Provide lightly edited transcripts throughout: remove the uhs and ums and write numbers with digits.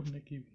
tourné kii bi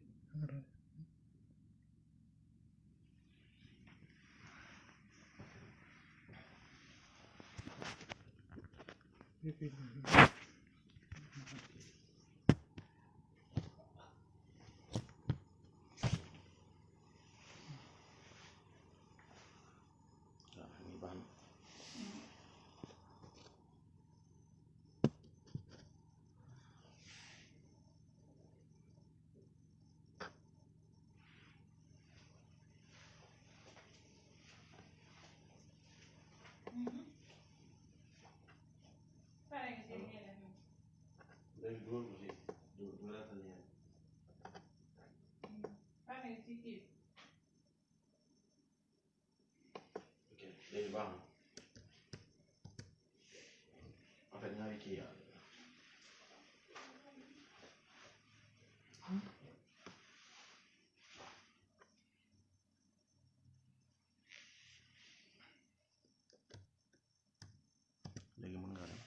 léegi mën nga dem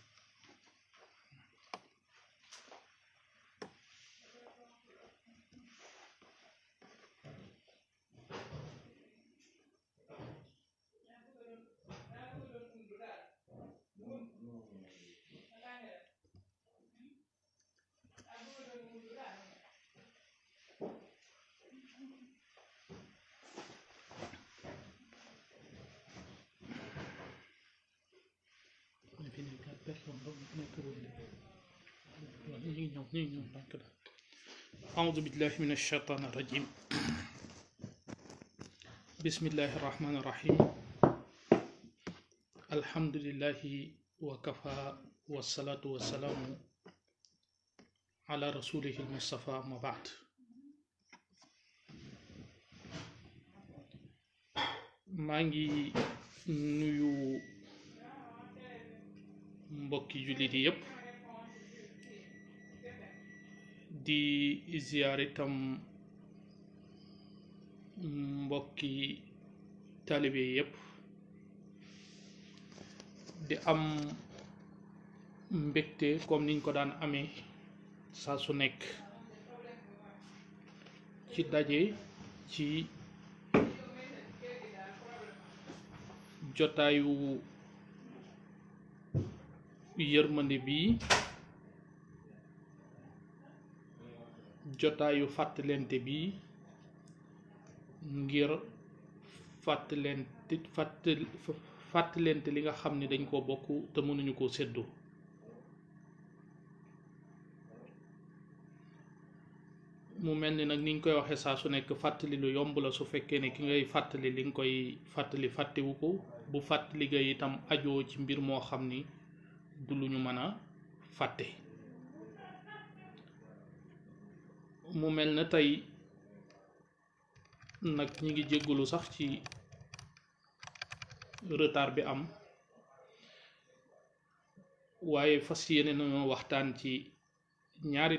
أعوذ بالله من الشيطان الرجيم بسم الله الرحمن الرحيم الحمد لله وكفى والصلاة والسلام على رسوله المصطفى ما بعد maa ngi nuyu mbokki jullit yi yépp di ziyaar itam mbokki taalibe yi yépp di am mbégte comme niñ ko daan amee saa su nekk ci daje ci jotaayu yërmande bi jotaayu fàttalente bi ngir fàttalente li nga xam ne dañ koo bokk te mënuñu koo séddoo mu mel ni nag ni ñu koy waxee saa su nekk fàttali lu yomb la su fekkee ne ki ngay fàttali li nga koy fàttali fàttewu ko bu fàttali ga itam ajoo ci mbir moo xam ni du lu ñu mën a fàtte mu mel na tey nag ñi ngi jéggalu sax ci retard bi am waaye fas yéene nañoo waxtaan ci ñaari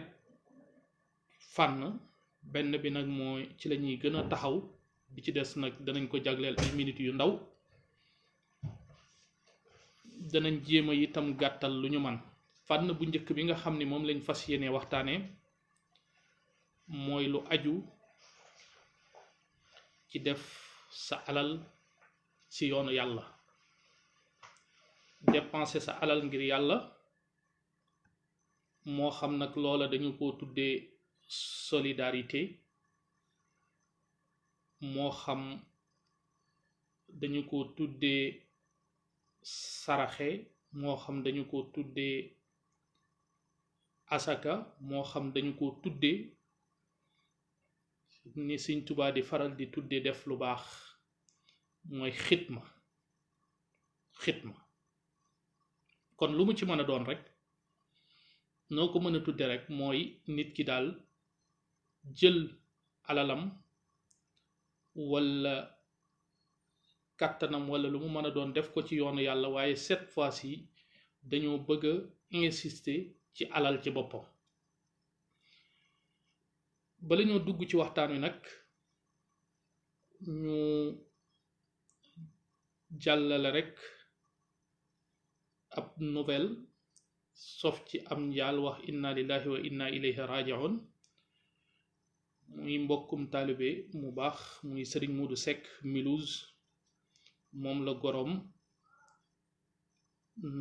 fànn benn bi nag mooy ci la ñuy gën a taxaw bi ci des nag danañ ko jagleel ay minutes yu ndaw danañ jéem a itam gàttal lu ñu man fànn bu njëkk bi nga xam ni moom lañ fas yéene waxtaanee mooy lu aju ci def sa alal ci yoonu yàlla dépenser sa alal ngir yàlla moo xam nag loola dañu ko tuddee solidarité moo xam dañu ko tuddee saraxe moo xam dañu ko tuddee asaka moo xam dañu ko tuddee ni Sëñ Tuubaa di faral di tuddee def lu baax mooy xitma kon lu mu ci mën a doon rek noo ko mën a tudde rek mooy nit ki daal jël alalam walla kàttanam walla lu mu mën a doon def ko ci yoonu yàlla waaye cette fois-ci dañoo bëgg a insister ci alal ci boppam bala ñoo dugg ci waxtaan wi nag ñu jàllale rek ab nouvelle sof ci am njaal wax inna lillahi wa inna ilayhi raji'un muy mbokkum taalibe mu baax muy sëriñ Modou Seck Milouz moom la gorom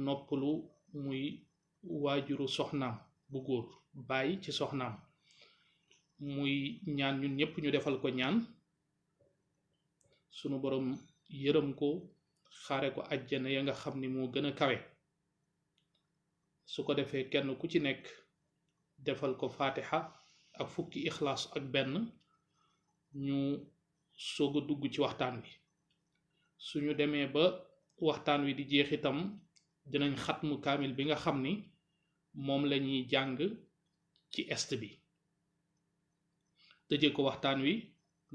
noppalu muy waajuru soxnaam bu góor bàyyi ci soxnaam muy ñaan ñun ñépp ñu defal ko ñaan sunu borom yërëm ko xaare ko àjjana ya nga xam ni moo gën a kawe su ko defee kenn ku ci nekk defal ko fatiha ak fukki ixlaas ak benn ñu soog a dugg ci waxtaan wi suñu demee ba waxtaan wi di jeex itam dinañ xatmu kaamil bi nga xam ni moom lañuy jàng ci est bi tëje ko waxtaan wi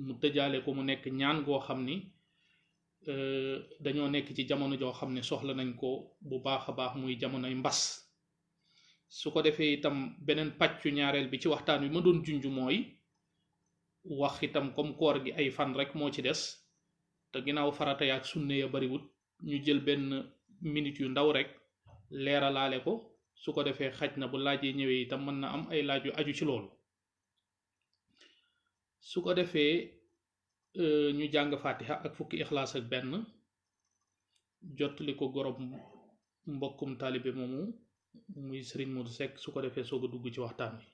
mu tëjaale ko mu nekk ñaan goo xam ni dañoo nekk ci jamono joo xam ne soxla nañ ko bu baax a baax muy jamonoy mbas su ko defee itam beneen pàccu ñaareel bi ci waxtaan wi ma doon junj mooy wax itam comme koor gi ay fan rek moo ci des te ginnaaw farata yaak sunne ya bariwut ñu jël benn minute yu ndaw rek leeralaale ko su ko defee xaj na bu laajee ñëwee itam mën na am ay laaj yu aju ci loolu su ko defee ñu jàng fatiha ak fukki ixlaas ak benn jottali ko gorob mbokkum taalibe moomu muy sëriñ Modou Seck su ko defee soog a dugg ci waxtaan wi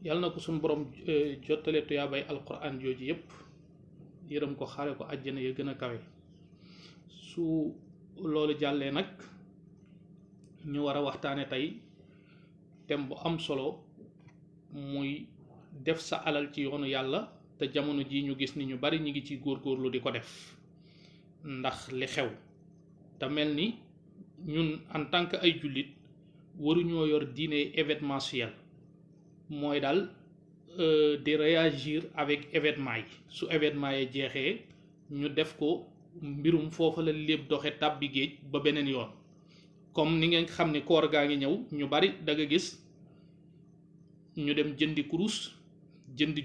yàlla na ko suñu borom jottale tuyaabay alquran jooju yépp yërëm ko xaare ko àjjana ya gën a kawe su loolu jàllee nag ñu war a waxtaane tey thème bu am solo muy def sa alal ci yoonu yàlla te jamono ji ñu gis ni ñu bari ñi ngi ci góorgóorlu di ko def ndax li xew te mel ni ñun en tant que ay jullit waruñoo yor diine événementiel mooy daal di réagir avec événement yi su événement yi jeexee ñu def ko mbirum foofa la lépp doxe tàbbi géej ba beneen yoon comme ni ngeen xam ni koor gaa ngi ñëw ñu bari da nga gis ñu dem jëndi kurus jëndi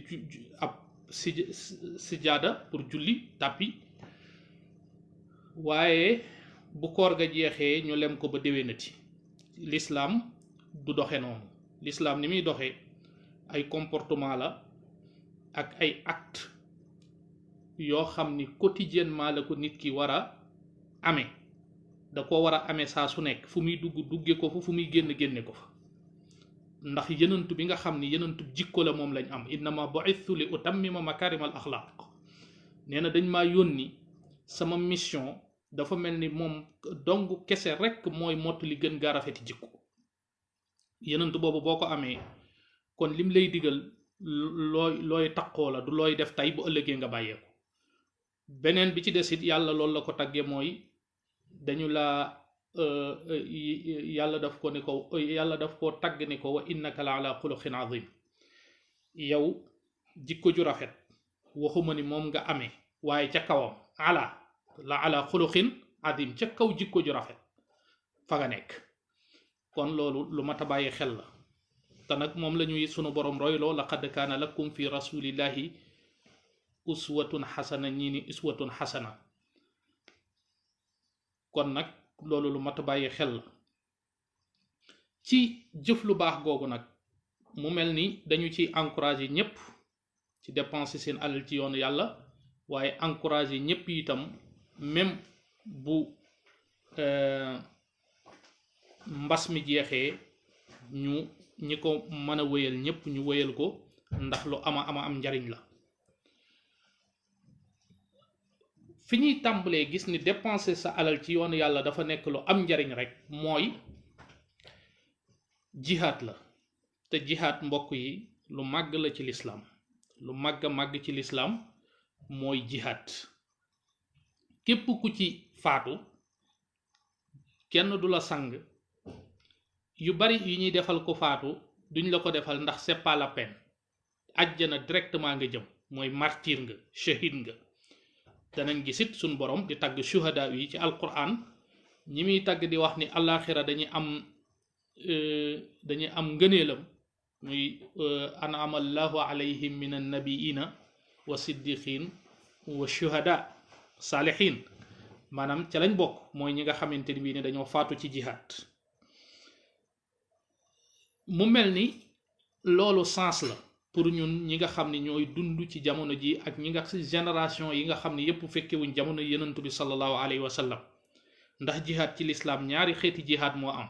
ab sijaada pour julli tàppi waaye bu koor ga jeexee ñu lem ko ba déwénati l'islam du doxe noonu l'islam ni muy doxee ay comportement la ak ay acte yoo xam ni quotidiennement la ko nit ki war a amee da ko war a amee saa su nekk fu muy dugg dugge ko fa fu muy génne ko fa ndax yenentu bi nga xam ni yenentu jikko la moom lañ am innama bu'ithtu li utammima makarimal axlaaq nee na dañ maa yónni sama mission dafa mel ni moom dong kese rekk mooy mott li gën gaa rafeti jikko yenentu boobu boo ko amee kon lim lay digal looy taqoo la du looy def tey bu ëllëgee nga bàyyeeku beneen bi ci desit yàlla loolu la ko tagge mooy dañu la yàlla daf ko tagg ni ko wa innaka la ala xuluqin azim yow jikko ju rafet waxuma ni moom nga amee waaye ca kawam ala xuluqin azim ca kaw jikko ju rafet fa nga nekk kon loolu lu mat a bàyyi xel la te nag moom la ñuy sunu borom royloo laqad kaana lakum fi rasulillahi uswatun xasana ñii ni uswatun xasana kon nag loolu lu mat a bàyyi xel la ci jëf lu baax googu nag mu mel ni dañu ci encouragé ñépp ci dépenser seen alal ci yoonu yàlla waaye encouragé ñépp itam même bu mbas mi jeexee ñi ko mën a wéyal ñépp ñu wéyal ko ndax lu ama am njariñ la fi ñuy tàmbalee gis ni dépenser sa alal ci yoonu yàlla dafa nekk lu am njariñ rek mooy jihaad la te jihaad mbokk yi lu màgg la ci lislaam lu màgg a màgg ci lislaam mooy jihaad. képp ku ci faatu kenn du la sang. yu bari yu ñuy defal ko faatu duñ la ko defal ndax c'est pas la peine. àjjana directement nga jëm, mooy martyr nga, shahid nga. danañ gisit suñ borom di tagg shuhada yi ci alquran, ñi muy tagg di wax ni àllaaxira dañuy am ngëneelam, muy an'ama allahu alayhim min annabiina wa siddiqin wa shuhada saalihin. maanaam ca lañ bokk, mooy ñi nga xamante ni bii ne dañoo faatu ci jihaad. mu mel ni loolu sens la pour ñun ñi nga xam ne ñooy dund ci jamono ji ak ñi nga génération yi nga xam ne yépp fekkewuñ jamono yenentu bi sallallahu alayhi wa sallam. ndax jihaad ci lislaam ñaari xeeti jihaad moo am,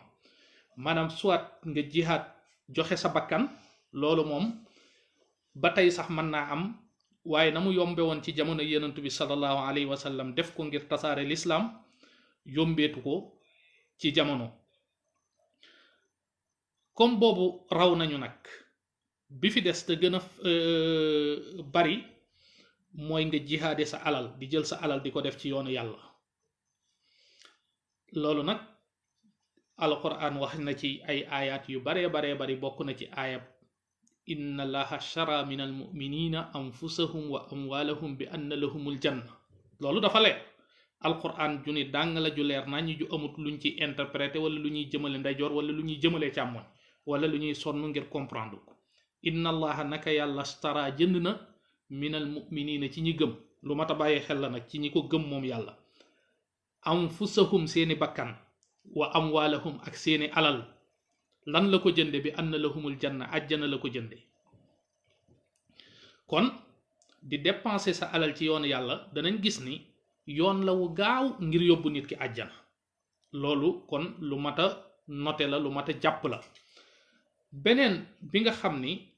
maanaam soit nga jihaad joxe sa bakkan, loolu moom ba tey sax mën naa am, waaye na mu yombe woon ci jamono yenentu bi sallallahu alayhi wa sallam def ko ngir tasaare lislaam yombeetu ko ci jamono. comme boobu raw nañu nag, bi fi des te gën a bari mooy nga jihaade sa alal, di jël sa alal di ko def ci yoonu yàlla. loolu nag alquran wax na ci ay ayat yu baree bari. bokk na ci ayab inna allaha shara min almuminina anfusahum wa amwalahum bi anna lahumul janna. loolu dafa leer, alquran ju ni dàng la, ju leer nañ, ju amut luñ ci interprété wala lu ñuy jëmale ndeyjoor wala lu ñuy jëmale càmmoñ wala lu ñuy sonn ngir comprendre ko. inna allaha naka yàlla stara jënd na minal muminina ci ñi gëm. lu mat a bàyyi xel la nag ci ñi ko gëm moom yàlla. anfusahum seeni bakkan wa amwalahum ak seeni alal. lan la ko jënde bi anna lahumul janna, àjjana la ko jënde. kon di dépenser sa alal ci yoonu yàlla danañ gis ni yoon la wu gaaw ngir yóbbu nit ki àjjana. loolu kon lu mat a noté la, lu mat a jàpp la. beneen bi nga xam ni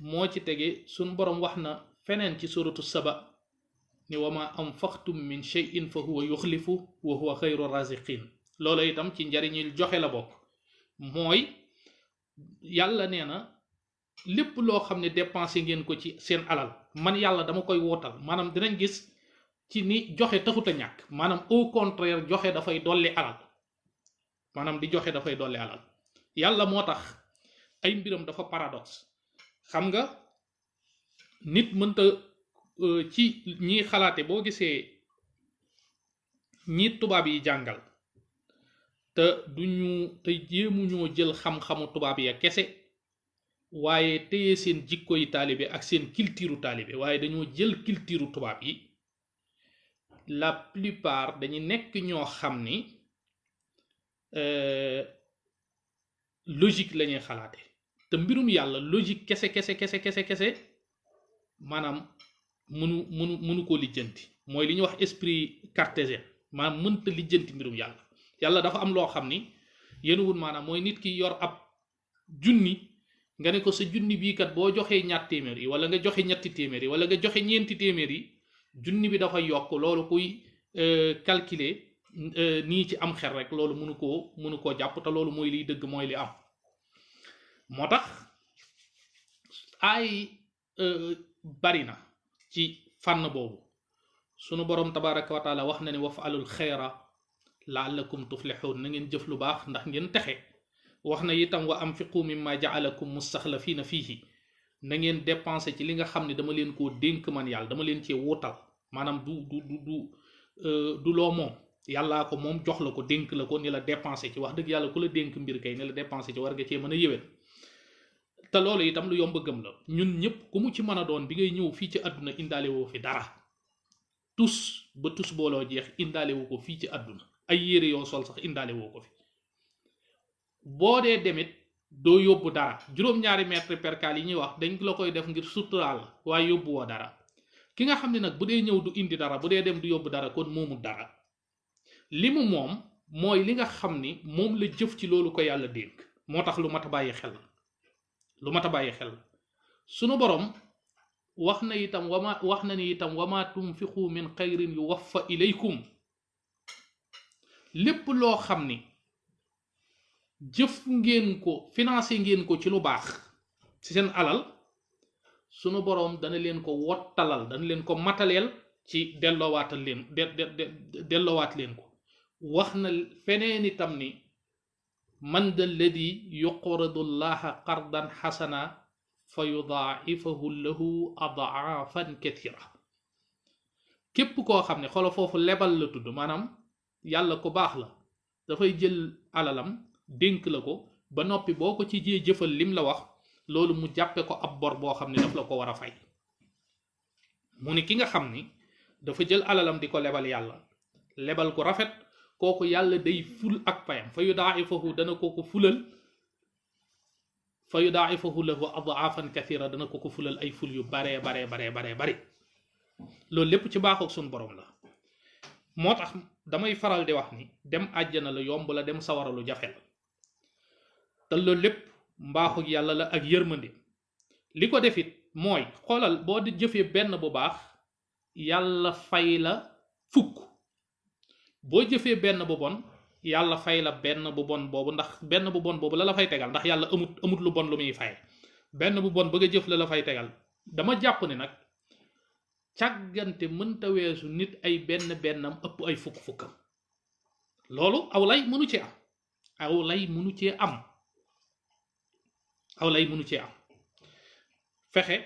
moo ci tege suñ boroom wax na feneen ci suratu saba ni wa ma anfaqtum min shay'in fa huwa yuxlifu wa huwa xayru raziqin. loolu itam ci njariñil joxe la bokk. mooy yàlla nee na lépp loo xam ne dépensé ngeen ko ci seen alal, man yàlla dama koy wootal. maanaam dinañ gis ci ni joxe taxut a ñàkk, maanaam au contraire joxe dafay dolli alal. maanaam di joxe dafay dolli alal. yàlla moo tax ay mbiram dafa paradoxe. xam nga nit mënta ci ñiy xalaate, boo gisee ñi tubaab yi jàngal te duñu te jéemuñoo jël xam-xamu tubaab ya kese, waaye téye seen jikko yi taalibe ak seen culture taalibe, waaye dañoo jël culture tubaab yi. la plupart dañu nekk ñoo xam ni logique lañuy xalaate, te mbirum yàlla logique kese maanaam mënu koo lijjanti. mooy li ñuy wax esprit cartésien, maanaam mënta lijjanti mbirum yàlla. yàlla dafa am loo xam ni yéen wut maanaam mooy nit ki yor ab junni, nga ne ko sa junni bii kat boo joxee ñaar téeméer yi wala nga joxe ñetti téeméer yi wala nga joxe ñeenti téeméer yi, junni bi dafa yokk. loolu kuy calculer nii ci am xel rek loolu mënu koo jàpp, te loolu mooy liy dëgg, mooy li am. moo tax ay bari na ci fànn boobu. sunu borom tabaraka wa taala wax na ne waf'alul xayra la'allakum tuflihun, na ngeen jëf lu baax ndax ngeen texe. wax na itam wa anfiqu mimma ja'alakum mustaxlafina fiihi, na ngeen dépenser ci li nga xam ne dama leen koo dénk man yàlla, dama leen cee wuutal. maanaam du loo moom, yàllaa ko moom jox la ko, dénk la ko ni la dépenser ci. wax dëgg yàlla ku la dénk mbir kay ni la dépenser ci war nga cee mën a yéwén. te loolu itam lu yomb gëm la. ñun ñëpp ku mu ci mën a doon bi ngay ñëw fii ci àdduna indaale woo fi dara. tus ba tus booloo jeex indaale woo ko fii ci àdduna. ay yére yoo sol sax indaale woo ko fi. boo dee demit doo yóbbu dara. juróom-ñaari mètre percale yi ñuy wax dañ la koy def ngir suturaal, waaye yóbbu woo dara. ki nga xam ne nag bu dee ñëw du indi dara, bu dee dem du yóbbu dara, kon moomu dara. li mu moom mooy li nga xam ni moom la jëf ci loolu ko yàlla dénk. moo tax lu mat a bàyyi xel, lu mat a bàyyi xel. sunu borom wax na ni itam wama tunfiqu min xayrin yuwaffa ilaykum. lépp loo xam ni jëf ngeen ko, financé ngeen ko ci lu baax ci seen alal, sunu boroom dana leen ko wottalal dana leen ko mataleel ci dellowaatal leen delloowaat leen ko. wax na feneen itam ni man da alladi yuqridu llaha qardan xasana fa yudaa'ifahu lahu adaafan kathira. képp koo xam ne xolo foofu lebal la tudd, maanaam yàlla ko baax la, dafay jël alalam dénk la ko ba noppi boo ko ci jee jëfal lim la wax, loolu mu jàppe ko ab bor boo xam ne daf la ko war a fay. mu ni ki nga xam ni dafa jël alalam di ko lebal yàlla, lebal ko rafet, kooku yàlla day ful ak payam, fa yudaa'ifahu dana ko ko fulal, fa yudaa'ifahu lahu adaafan kathira, dana ko ko fulal ay ful yu baree bari. loolu lépp ci baaxook suñu borom la. moo tax damay faral di wax ni dem àjjana la yomb la, dem sawara lu jafe la. te loolu lépp mbaaxuk yàlla la ak yërmande. li ko defit mooy xoolal boo di jëfee benn bu baax yàlla fay la fukk, boo jëfee benn bu bon yàlla fay la benn bu bon boobu, ndax benn bu bon boobu la fay tegal, ndax yàlla amut lu bon lu muy fay. benn bu bon bëgg a jëf la fay tegal. dama jàpp ni nag càggante mënta weesu nit ay bennam ëpp ay fukk-fukkam. loolu aw lay mënu cee am, aw lay mënu cee am. fexe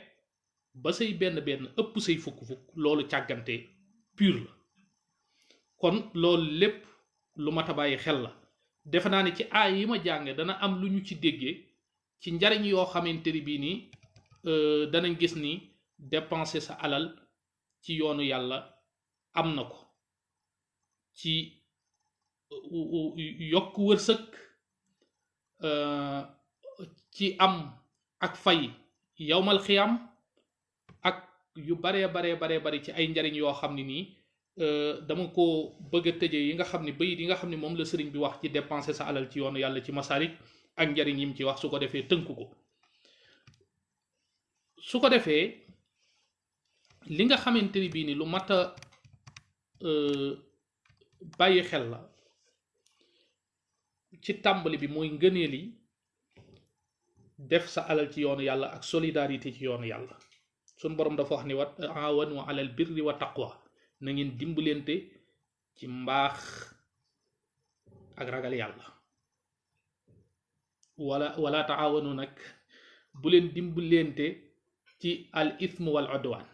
ba say benn ëpp say fukk-fukk, loolu càggante pur la. kon loolu lépp lu mat a bàyyi xel la. defe naa ne ci aay yi ma jànge dana am lu ñu ci déggee ci njariñ yoo xamante ni bii nii danañ gis ni dépenser sa alal ci yoonu yàlla am na ko ci yokk wërsëg, ci am ak fay yawmal xiyam, ak yu baree bari ci ay njariñ yoo xam ne nii dama ko bëgg a tëjee yi nga xam ne bayit yi nga xam ne moom la sëriñ bi wax ci dépenser sa alal ci yoonu yàlla ci Masaalik, ak njariñ yim ci wax, su ko defee tënk ko. su ko defee li nga xamante ni bii ni lu mat a bàyyi xel la ci tàmbali bi, mooy ngëneel yi def sa alal ci yoonu yàlla ak solidarité ci yoonu yàlla. suñ boroom dafa wax ni wa taawanu alal birri wa taqwa, na ngeen dimbalante ci mbaax ak ragal yàlla. wala taawanu nag bu leen dimbalante ci al ism wal udwan,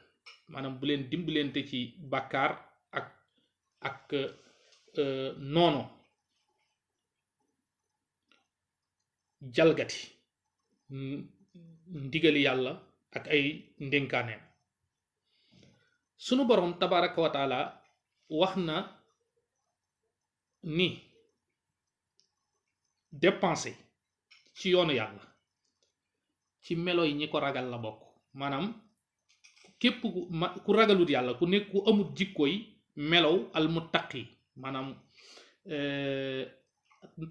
maanaam bu leen dimbalante ci bàkkaar ak noono, jalgati ndigali yàlla ak ay ndénkaaneem. sunu boroom tabaraka wa taala wax na ni dépenser ci yoonu yàlla ci melo yi ñi ko ragal la bokk. maanaam képp ku ragalut yàlla, ku nekk ku amut jikkoy melow al muttaqi, maanaam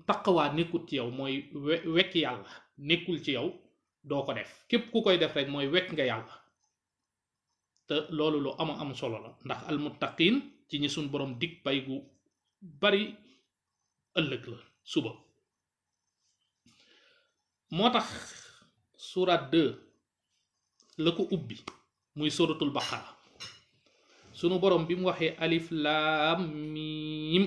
taqawaa nekkul ci yow, mooy wekk yàlla nekkul ci yow, doo ko def. képp ku koy def rek mooy wekk nga yàlla. te loolu lu am solo la, ndax al muttaqin ci ñi suñ borom dig pay gu bari ëllëg la, suba. moo tax surat 2 la ko ubbi, muy suratul baqara. sunu borom bi mu waxee alif laam miim,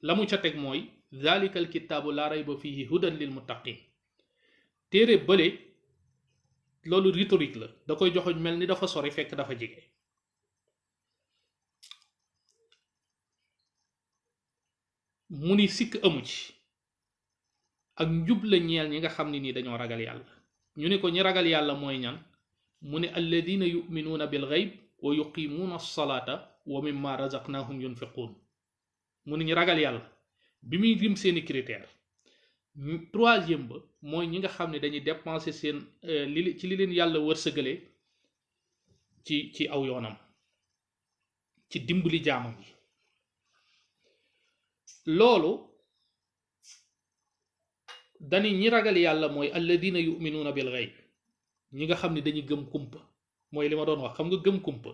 la mu ca teg mooy zalikal kitaabu laa rayba fihi hudan lil muttaqin. téere bële loolu rhétorique la, da koy joxoñ mel ni dafa sori fekk dafa jege. mu ni sikk amu ci, ak njub la ñeel ñi nga xam ne nii dañoo ragal yàlla. ñu ne ko ñi ragal yàlla mooy ñan? mu ne alladina yuminuuna bil gayb wa yuqimuuna alsalata wa mimma razaqnahum yunfiquun. mu ne ñi ragal yàlla, bi muy lim seeni critère, troisième ba mooy ñi nga xam ne dañuy dépenser seen ci li leen yàlla wërsëgale ci aw yoonam, ci dimbali jaamam yi. loolu dani ñi ragal yàlla mooy alladina yuminuuna bil gayb, ñi nga xam ne dañuy gëm kumpa. mooy li ma doon wax, xam nga gëm kumpa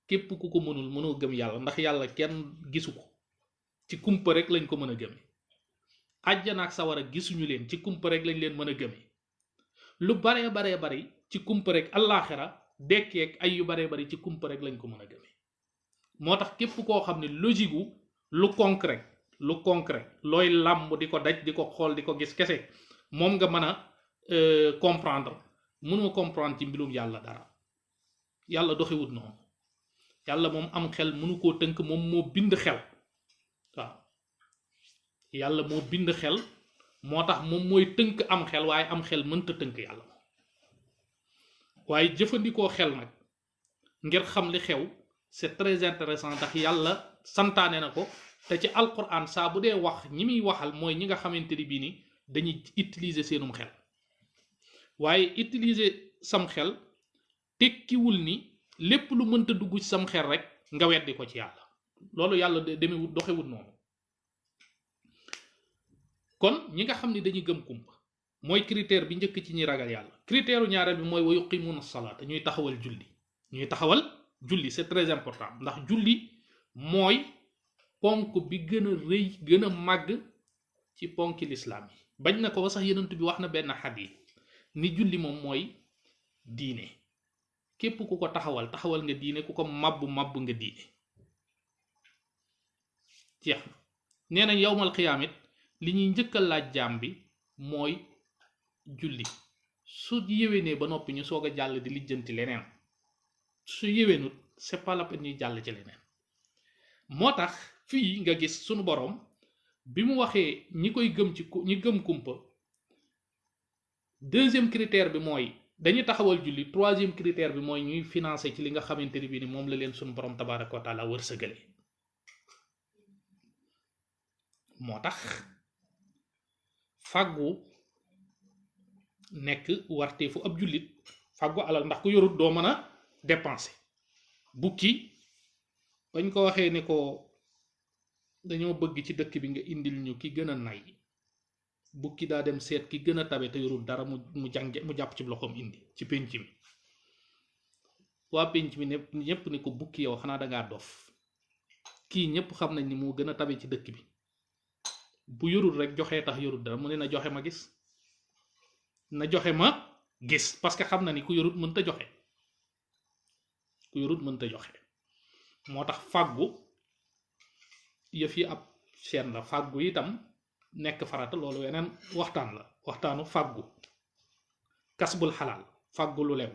képp ku ko mënoo gëm yàlla, ndax yàlla kenn gisu ko, ci kumpa rek lañ ko mën a gëme. àjjana ak sawara gisuñu leen, ci kumpa rek lañ leen mën a gëme. lu baree bari ci kumpa rek allaaxira dekkeek ay yu baree bari ci kumpa rek lañ ko mën a gëme moo tax képp koo xam ne logique gu lu concret looy làmb di ko daj di ko xool di ko gis kese moom nga mën a comprendre mënoo comprendre ci mbirum yàlla dara yàlla doxewut noonu yàlla moom am xel mënu koo tënk moom moo bind xel waaw yàlla moo bind xel moo tax moom mooy tënk am xel waaye am xel mënta tënk yàlla waaye jëfandikoo xel nag ngir xam li xew c'est très intéressant ndax yàlla santaane na ko te ci alquran saa bu dee wax ñi muy waxal mooy ñi nga xamante ni bii ni dañuy utiliser seenum xel waaye utiliser sam xel tekkiwul ni lépp lu mënta dugg ci sam xel rek nga weddi ko ci yàlla loolu yàlla demewut doxewut noonu kon ñi nga xam ni dañuy gëm kumpa mooy critère bi njëkk ci ñi ragal yàlla critère u ñaareel bi mooy wa yuqimuna salaata ñuy taxawal julli c'est très important ndax julli mooy ponk bi gën a rëy gën a màgg ci ponki lislaam yi bañ na ko ba sax yenent bi wax na benn xadiis ni julli moom mooy diine képp ku ko taxawal nga diine ku ko mabbu nga diine jeex na nee nañ yowmal xiyaamit li ñuy njëkka laaj jaam bi mooy julli su yéwénee ba noppi ñu soog a jàll di lijjanti leneen su yéwénut c'est pas la peine ñuy jàll ci leneen moo tax fii nga gis sunu boroom bi mu waxee ñi koy gëm ñi gëm kumpa deuxième critère bi mooy dañuy taxawal julli troisième critère bi mooy ñuy financer ci li nga xamante ni bii ni moom la leen sunu boroom tabaaraka wa taala wërsëgale moo tax fàggu nekk warteefu ab jullit fàggu alal ndax ku yorut doo mën a dépenser bukki bañ ko waxee ne ko dañoo bëgg ci dëkk bi nga indil ñu ki gën a nay bukki daa dem seet ki gën a tabe te yorul dara mu jàpp ci loxoom indi ci pénc mi waa pénc mi ne ñépp ni ko bukki yow xanaa dangaa dof kii ñépp xam nañ ni moo gën a tabe ci dëkk bi bu yorul rek joxee tax yorul dara mu ne na joxe ma gis parce que xam na ni ku yorut mënta joxe moo tax fàggu yëf yi ab seen la fàggu itam nekk farata loolu weneen waxtaan la waxtaanu fàggu kasbul xalaal fàggu lu lew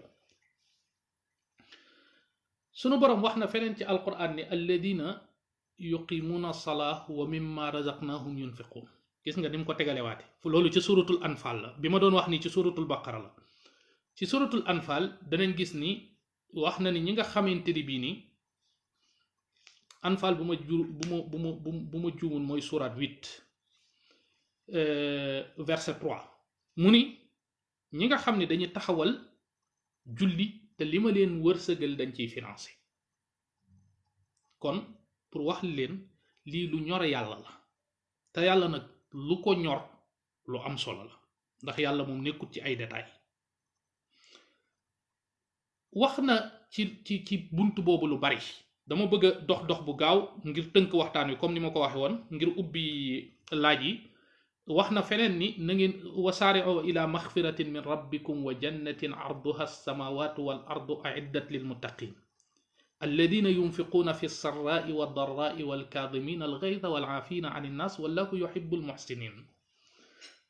sunu boroom wax na feneen ci alquran ni alladina yuqimuuna salaa wa mimma razaqnahum yunfiquun gis nga ni mu ko tegalewaate loolu ci suratul anfal la bi ma doon wax ni ci suratul baqara la ci suratul anfal danañ gis ni wax na ni ñi nga xamante ni bii ni anfal bu ma juumul mooy surat 8 verset 3 mu ni ñi nga xam ne dañuy taxawal julli te li ma leen wërsëgal dañ ciy financé kon pour wax leen lii lu ñore yàlla la te yàlla nag lu ko ñor lu am solo la ndax yàlla moom nekkut ci ay détails wax na ci bunt boobu lu bari dama bëgg a dox bu gaaw ngir tënk waxtaan wi comme ni ma ko waxe woon ngir ubbi laaj yi wax na feneen ni na ngeen wasaari'u ila maxfiratin min rabbikum wa jannatin arduha as-samawatu wal ardu a'iddat lil muttaqin alladina yunfiquuna fi sarraai wa darraai wal kaadimina al gayda wal aafina an innaas wallahu yuhibbul muhsinin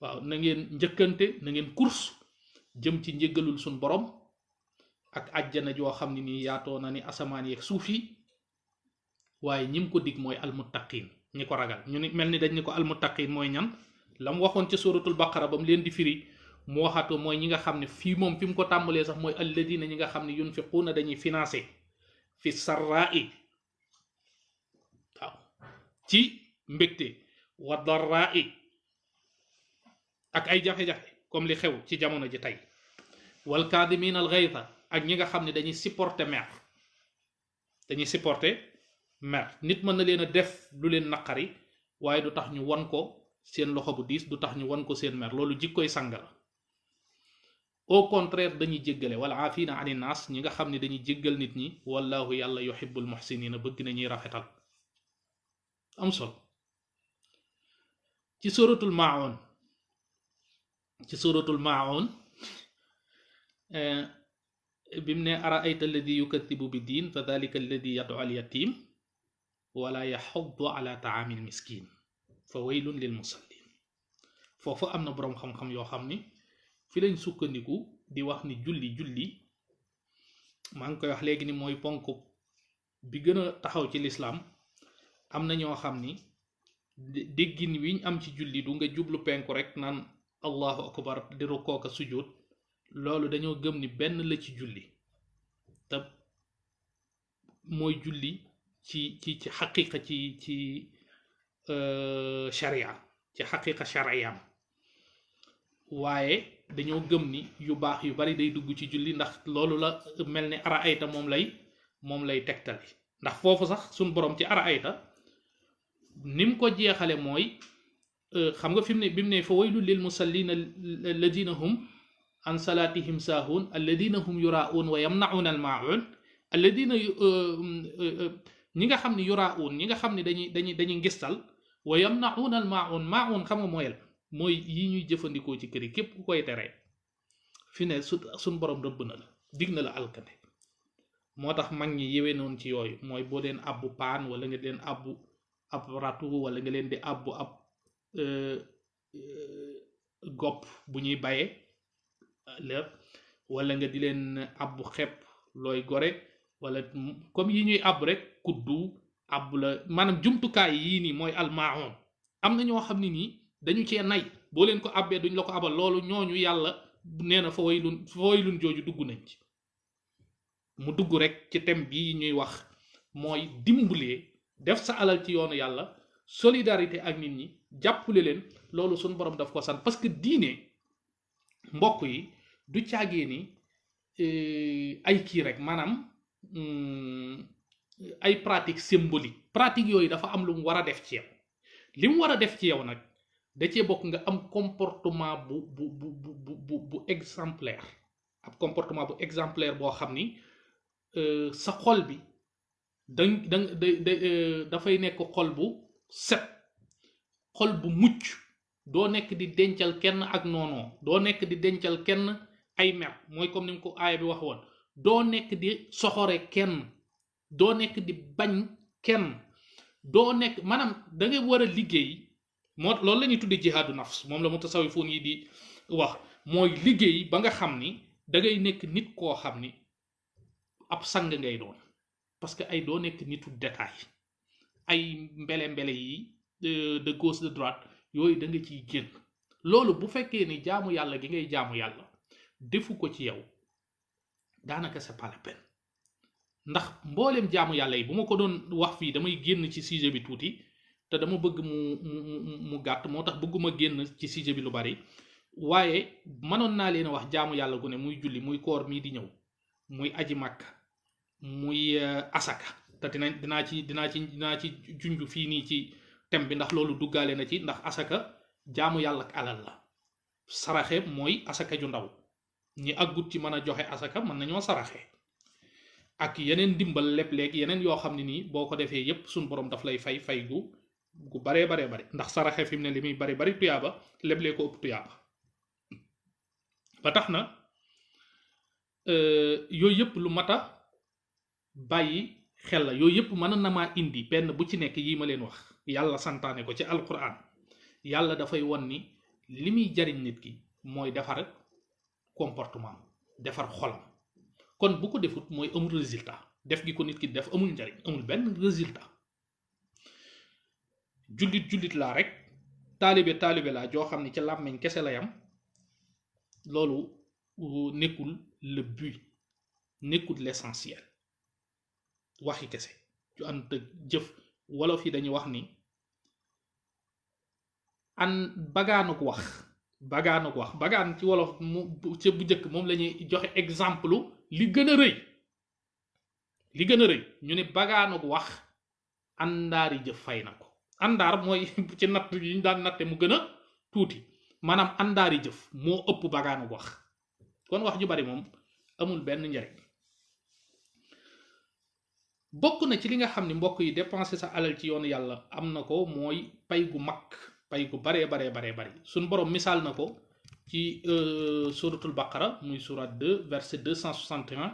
waaw na ngeen njëkkante na ngeen course jëm ci njëggalul suñ borom ak àjjana joo xam ne nii yaatoo na ni asamaan yeeg suuf yi waaye ñim ko dig mooy almuttaqin ñi ko ragal ñu ni mel ni dañ ni ko almuttaqin mooy ñan la mu waxoon ca suratul baqara ba mu leen di firi mu waxatu mooy ñi nga xam ne fii moom fi mu ko tàmbalee sax mooy alladina ñi nga xam ne yunfiquuna dañuy financé fi sarraai waaw ci mbégte wa darraai ak ay jafe-jafe comme li xew ci jamono ji tey wal kaadimin al ghayza ak ñi nga xam ne dañuy supporter mer nit mën na leen a def lu leen naqari waaye du tax ñu wan ko seen loxo bu diis du tax ñu wan ko seen mer loolu jikkoy sang la au contraire dañuy jéggale wala aafina ani naas ñi nga xam ne dañuy jéggal nit ñi wallahu yàlla yuhibbul muhsinina bëgg na ñuy rafetal am solo ci suratul maun bi mu ne araayta alladi yukadibu bi diin fa dalika alladi yadu al yatim wala yaxuddu ala taami al miskin fa waylun lil musallin. foofu am na boroom xam-xam yoo xam ni fi lañ sukkandiku di wax ni julli maa ngi koy wax léegi ni mooy ponk bi gën a taxaw ci lislaam. am na ñoo xam ni déggin wiñ am ci julli du nga jublu penku rek naan allahu akbar di rukkoo ka sujjóot, loolu dañoo gëm ni benn la ci julli te mooy julli ci xaqiqa ci sharia ci xaqiqa shariam. waaye dañoo gëm ni yu baax yu bari day dugg ci julli ndax loolu la mel ni ara ayta moom lay tegtali. ndax foofu sax suñ borom ci ara ayta nim ko jeexale mooy xam nga fi mu ne bi mu ne fa waylun lil musallina alladina hum an salatihim saahun alladina hum yuraun wa yamnaun al maun alladina ñi nga xam ne yuraun ñi nga xam ne dañuy ngistal wa yamnaun al maun xam nga mooy yi ñuy jëfandikoo ci kër yi képp ku koy teree fi ne suñ borom rëbb na la dig na la alkande. moo tax mag ñi yewee noonu ci yooyu mooy boo leen abbu paan wala nga leen abbu ab ratu wala nga leen di abbu ab gopp bu ñuy baye lépp wala nga di leen abbu xepp looy gore wala comme yi ñuy abbu rek kuddu abbu la maanaam jumtukaay yii nii mooy almaaxoon. am na ñoo xam ne nii dañu cee nay boo leen ko abbee duñ la ko abal, loolu ñooñu yàlla nee na fa waylun jooju dugg nañ ci. mu dugg rek ci thème bii ñuy wax mooy dimbalee def sa alal ci yoonu yàlla, solidarité ak nit ñi, jàppale leen. loolu suñu borom daf ko sant parce que diine mbokk yi du caagee ni ay kii rek maanaam ay pratique symbolique. pratique yooyu dafa am lu mu war a def ci yow. li mu war a def ci yow nag da cee bokk nga am comportement bu exemplaire. ab comportement bu exemplaire boo xam ni sa xol bi dafay nekk xol bu set, xol bu mucc. doo nekk di dencal kenn ak noonoo, doo nekk di dencal kenn ay mer, mooy comme ni mu ko aaya bi wax woon. doo nekk di soxore kenn, doo nekk di bañ kenn, doo nekk maanaam da ngay war a liggéey. moo loolu la ñuy tuddee jihaadu nafs, moom la mutasawifoon yi di wax, mooy liggéey ba nga xam ni da ngay nekk nit koo xam ni ab sang ngay doon. parce que ay doo nekk nitu détail, ay mbele yi de gauche de droite yooyu da nga ciy génn. loolu bu fekkee ni jaamu yàlla gi ngay jaamu yàlla defu ko ci yow, daanaka c'est pas la peine. ndax mbooleem jaamu yàlla yi bu ma ko doon wax fii damay génn ci sujet bi tuuti te dama bëgg mu gàtt, moo tax bëgguma génn ci sujet bi lu bari. waaye mënoon naa leen a wax jaamu yàlla gu ne, muy julli, muy koor mii di ñëw, muy aji màkk, muy asaka. te dinaa ci junj fii nii ci thème bi ndax loolu duggaale na ci. ndax asaka jaamu yàlla ak alal la. saraxe mooy asaka ju ndaw, ñi àggut ci mën a joxe asaka mën nañoo saraxe. ak yeneen dimbal léeg-léeg yeneen yoo xam ne nii boo ko defee yépp suñ borom daf lay fay gu baree bare. ndax saraxe fi mu ne li muy bari tuyaaba léeg-léeg ko ëpp tuyaaba. ba tax na yooyu yëpp lu mat a bàyyi xel la. yooyu yëpp mën na maa indi benn bu ci nekk yi ma leen wax, yàlla santaane ko ci alquran. yàlla dafay won ni li muy jariñ nit ki mooy defar comportement, defar xolam. kon bu ko defut mooy amul résultat. def gi ko nit ki def amul njariñ, amul benn résultat. jullit laa rek, taalibe laa joo xam ne ci làmmeñ kese la yam, loolu nekkul le but, nekkul l'essentiel. waxi kese ju ànd ak jëf. wolof yi dañuy wax ni bagaanuk wax bagaan ci wolof bu njëkk moom la ñuy joxe exemple li gën a rëy ñu ne bagaanuk wax àndaari jëf fay na ko. àndaar mooy ci natt yi ñu daan natte mu gën a tuuti, maanaam àndaari jëf moo ëpp bagaanuk wax. kon wax ju bari moom amul benn njariñ. bokk na ci li nga xam ne mbokk yi dépenser sa alal ci yoonu yàlla am na ko, mooy pay gu mag, pay gu baree bari. suñ borom misaal na ko ci suratul baqara muy surat 2 verset 261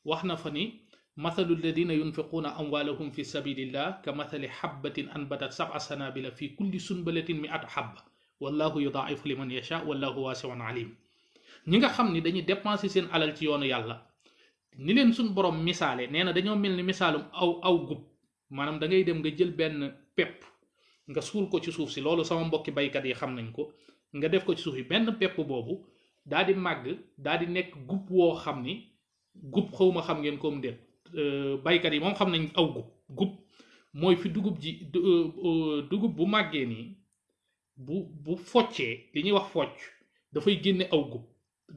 wax na fa ni mathalu alladina yunfiquuna amwalahum fi sabilillah ka mathali habbatin anbatat sab'a sanabila fi kulli sunbalatin mi'atu habba wallahu yudaa'ifu liman yasha wallahu wasi'un alim. ñi nga xam ni dañuy dépenser seen alal ci yoonu yàlla ni leen suñ borom misaale nee na dañoo mel ni misaalum aw gub maanaam da ngay dem nga jël benn pepp nga suul ko ci suuf si, loolu sama mbokki baykat yi xam nañ ko, nga def ko ci suuf yi benn pepp boobu daal di màgg daal di nekk gub woo xam ni gub xawma xam ngeen ko mu déet baykat yi moom xam nañ aw gub mooy fi dugub ji dugub bu màggee nii bu foccee li ñuy wax focc dafay génne aw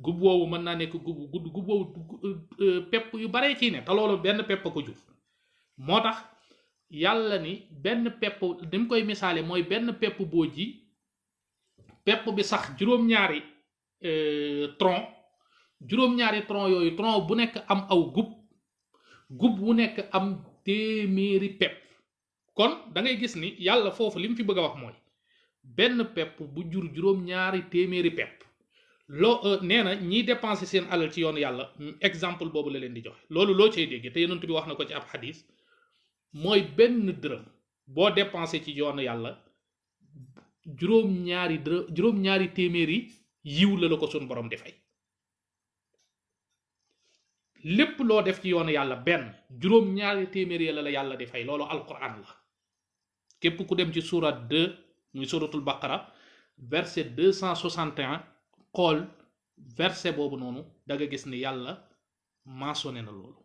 gub woowu mën naa nekk gub woowu pepp yu baree ciy ne te loolu benn pepp ko jur. moo tax yàlla ni benn pepp ni mu koy misaale mooy benn pepp boo ji pepp bi sax juróom-ñaari tronc yooyu tronc bu nekk am aw gub bu nekk am téeméeri pepp. kon da ngay gis ni yàlla foofu li mu fi bëgg a wax mooy benn pepp bu jur juróom-ñaari téeméeri pepp. loo nee na ñiy dépenser seen alal ci yoonu yàlla exemple boobu la leen di joxe. loolu loo cay dégg te yonent bi wax na ko ci ab xadis mooy benn dërëm boo dépensé ci yoonu yàlla juróom-ñaari téeméeri yiw la ko sun borom di fay. lépp loo def ci yoonu yàlla benn juróom-ñaari téeméeri la yàlla di fay. loolu alquran la. képp ku dem ci surat 2 muy suratul baqara verset 261 xool verset boobu noonu da nga gis ni yàlla mentionné na loolu.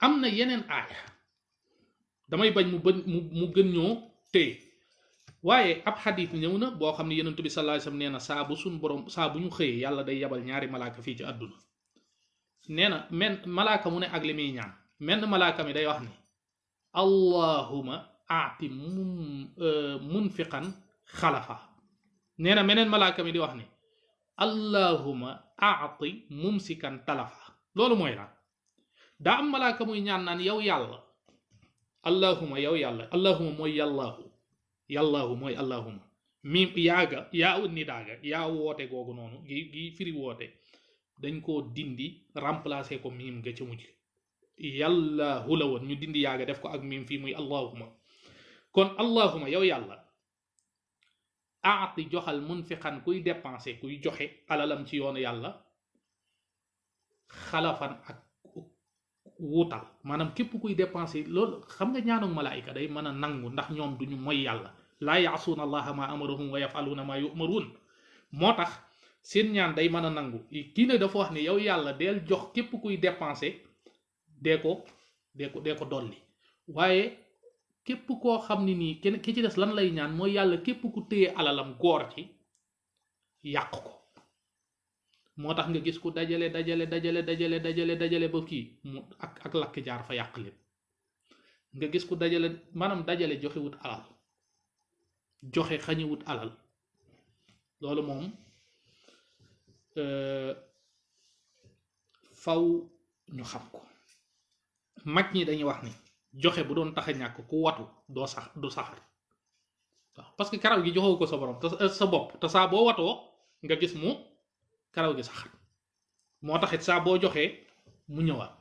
am na yeneen aaya damay bañ mu gën ñoo téye waaye ab xadis ñëw na boo xam ne yonent bi sallallahu alayhi wasallam nee na saa bu ñu xëyee yàlla day yabal ñaari malaaka fii ci àdduna. nee na malaaka mu ne ak li muy ñaan menn malaaka mi day wax ni allahuma aati munfiqan xalafa. nee na meneen malaaka mi di wax ni allahuma aati mumsikan talafa. loolu mooy lan? daa am malaaka muy ñaan naan yow yàlla allahuma yow yàlla allahuma mooy yàllaahu mooy allahuma mi yaa ni daaga yaa woote googu noonu gi firi woote dañ koo dindi remplacer ko miim nga ca mujj yàllaahu la woon ñu dindi yaaga def ko ak miim fii muy allahuma. kon allahuma yow yàlla aati joxal munfiqan kuy dépenser kuy joxe alalam ci yoonu yàlla xalafan ak wuutal. maanaam képp kuy dépenser loolu xam nga ñaanug malaayika day mën a nangu ndax ñoom duñu moy yàlla laa yaasuuna allaha ma amarahum wa yafaluuna ma yumaruun. moo tax seen ñaan day mën a nangu. kii ne dafa wax ne yow yàlla deel jox képp kuy dépenser dee ko dolli. waaye képp koo xam ne nii ki ci des lan lay ñaan mooy yàlla képp ku téye alalam góor ci yàq ko. moo tax nga gis ku dajale ba kii mu ak lakk jaar fa yàq lépp. nga gis ku maanaam dajale joxewut alal joxe xañewut alal. loolu moom faw ñu xam ko. mag ñi dañuy wax ni joxe bu doon tax a ñàkk ku watu du saxar waaw parce que karaw gi joxewu ko sa borom sa bopp te saa boo watoo nga gis mu karaw gi saxar. moo taxit saa boo joxee mu ñëwaat.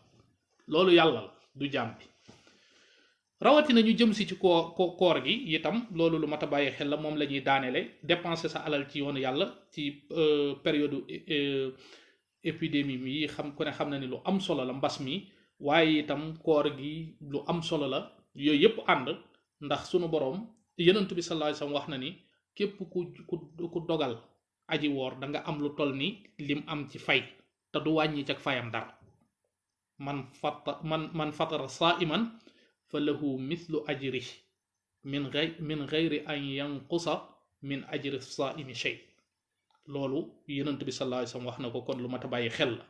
loolu yàlla la du jaam bi. rawatina ñu jëm si ci koor gi itam loolu lu mat a bàyyi xel la. moom la ñuy daaneele dépenser sa alal ci yoonu yàlla ci période épidémie mi xam ku ne xam na ni lu am solo la mbas mi. waaye itam koor gi lu am solo la. yooyu yëpp ànd ndax sunu boroom yonent bi sallallahu alayhi wasallam wax na ni képp ku dogal aji woor da nga am lu toll ni lim am ci fay te du wàññi cag fayam dara. man fatara saiman fa lahu mithlu ajri min gayri an yanqusa min ajri saimi shay. loolu yonent bi sallallahu alayhi wasallam wax na ko. kon lu mat a bàyyi xel la.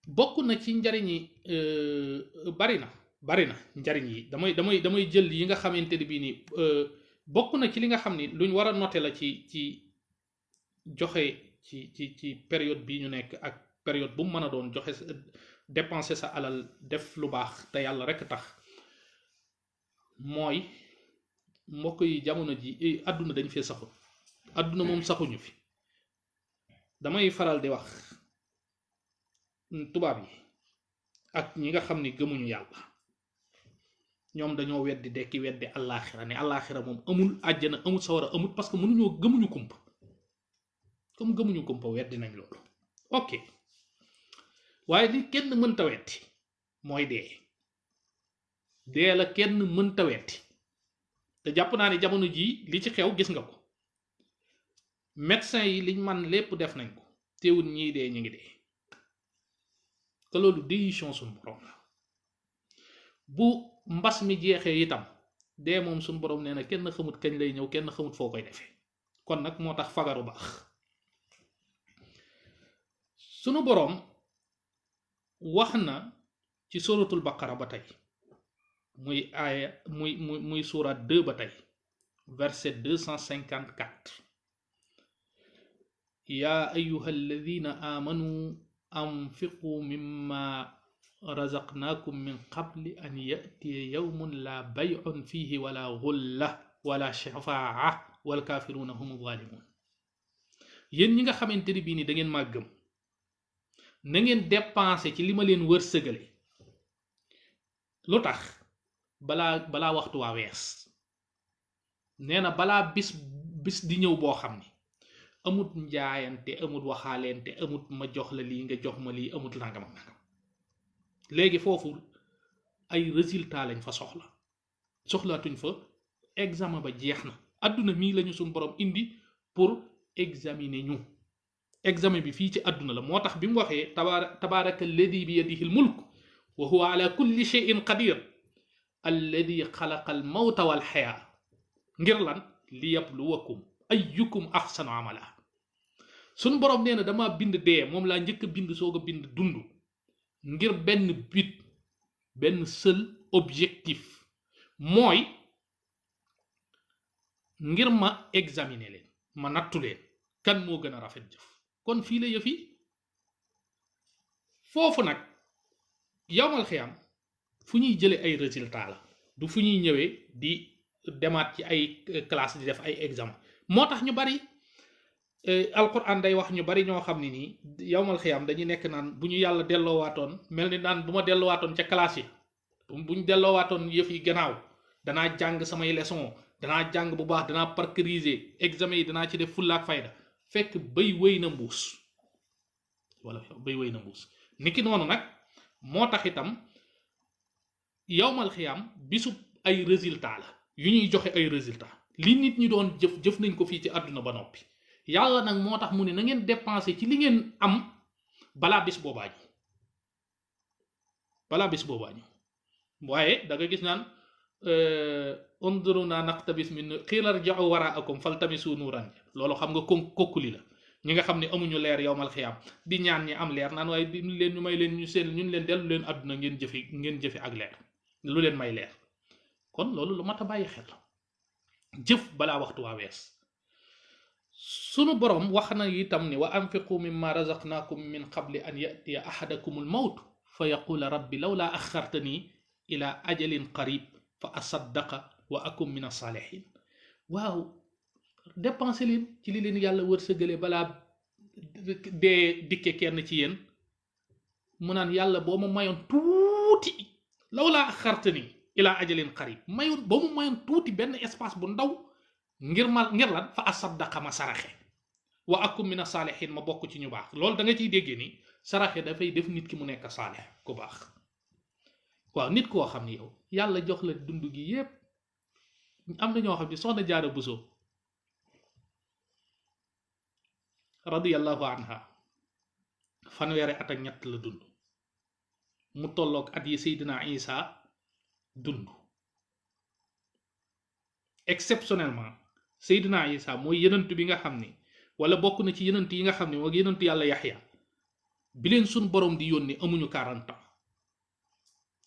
bokk na ci njariñ yi bari na njariñ yi damay jël yi nga xamante ni bii nii bokk na ci li nga xam ni luñ war a noter la ci joxe ci période bii ñu nekk ak période bu mu mën a doon joxe dépenser sa alal def lu baax te yàlla rekk tax mooy mbokk yi jamono ji àdduna dañ fee saxul àdduna moom saxuñu fi damay faral di wax tubaab yi ak ñi nga xam ni gëmuñu yàlla ñoom dañoo weddi dekki weddi àllaaxira ne àllaaxira moom amul àjjana amul sawara amul parce que gëmuñu kumpa comme gëmuñu kumpa weddi nañ loolu ok waaye li kenn mënta weddi mooy dee la kenn mënta weddi te jàpp naa ne jamono jii li ci xew gis nga ko médecin yi liñ man lépp def nañ ko teewul ñii dee ñu ngi dee te loolu décision suñu borom la bu mbas mi jeexee itam dee moom suñu borom nee na kenn xamut kañ lay ñëw kenn xamut foo koy defee kon nag moo tax fagaru baax sunu borom wax na ci suratul baqara ba tey muy aaya muy surat 2 ba tey verset 254 yaa ayuha alladina amanu anfiqu mimma razaqnakum min qabli an yatiya yawmun la bay'un fihi wala ghulla wala shafaa wal kafiruna hum zalimun yéen ñi nga xamante ni bii ni da ngeen maa gëm na ngeen dépensé ci li ma leen wërsëgale lu tax balaa waxtu waa wees nee na balaa bis di ñëw boo xam ni amut njaayante amut waxaaleente amut ma jox la lii nga jox ma lii amut nangam ak nangam léegi foofu ay résultat lañ fa soxlaatuñ fa examen ba jeex na adduna mii lañu suñ borom indi pour examiner ñu examen bi fii ci àdduna la moo tax bi mu waxee tabaraka alladi bi yadihi l mulk wa huwa ala kulli shay'in qadir alladi xalaqa al mawta wal xayaa ngir lan li yabluwakum ayyukum ahsanu amala suñ borom nee na dama bind dee moom laa njëkk a bind soog a bind dund ngir benn but benn seul objectif mooy ngir ma examiner leen ma nattu leen kan moo gën a rafet jëf kon fii la yëf yi foofu nag yowmal xiyam fu ñuy jële ay résultat la du fu ñuy ñëwee di demaat ci ay classe di def ay examen moo tax ñu bari alquran day wax ñu bari ñoo xam ne nii yowmal xiyam dañuy nekk naan bu ñu yàlla delloowaatoon mel ni naan bu ma delloowaatoon ca classe yi bu ñu delloowaatoon yëf yi gannaaw danaa jàng samay leçon danaa jàng bu baax danaa parcuriser examen yi danaa ci def fullaak fayda fekk bay wéy na mbuus wala bay wéy na mbuus niki noonu nag moo tax itam yowmal xiyam bisub ay résultat la yu ñuy joxe ay résultat li nit ñi doon jëf nañ ko fii ci àdduna ba noppi yàlla nag moo tax mu ne na ngeen dépenser ci li ngeen am balaa bis boobaa ñu waaye da nga gis naan unduruna naqtabis min qiila irji'u waraakum faltamisu nuuran loolu xam nga kokkuli la ñi nga xam ne amuñu leer yowmal xiyaam di ñaan ñi am leer naan waaye di leen ñu may leen ñu seen ñun leen dellu leen àdduna ngeen jëfi ak leer lu leen may leer kon loolu lu mat a bàyyi xel jëf balaa waxtu waa wees sunu borom wax na itam ne wa anfiqu mimma razaqnakum min qabli an yatiya ahadakumul mawt fa yaqula rabbi lawla axartani ila ajalin qarib fa asaddaqa wa akum min as-salihin waaw dépensé leen ci li leen yàlla wërsëgale balaa dee dikke kenn ci yéen mu naan yàlla boo ma mayoon tuuti lawla axartani ila ajalin qarib boo ma mayoon tuuti benn espace bu ndaw ngir lan fa asaddaqa ma saraxe wa akum min as-salihin ma bokk ci ñu baax loolu da nga ciy déggee ni saraxe dafay def nit ki mu nekk saalix ku baax waaw nit koo xam ni yow yàlla jox la dund gi yépp am na ñoo xam ne soxna Jaara Buso radiyallahu anha fanweeri at ak ñett la dund mu tolloog at yi Seydina Isa dund exceptionnellement Seydina Isa mooy yenant bi nga xam ni wala bokk na ci yenant yi nga xam ne moo yenant yàlla Yaxya bi leen suñ borom di yónni amuñu 40 ans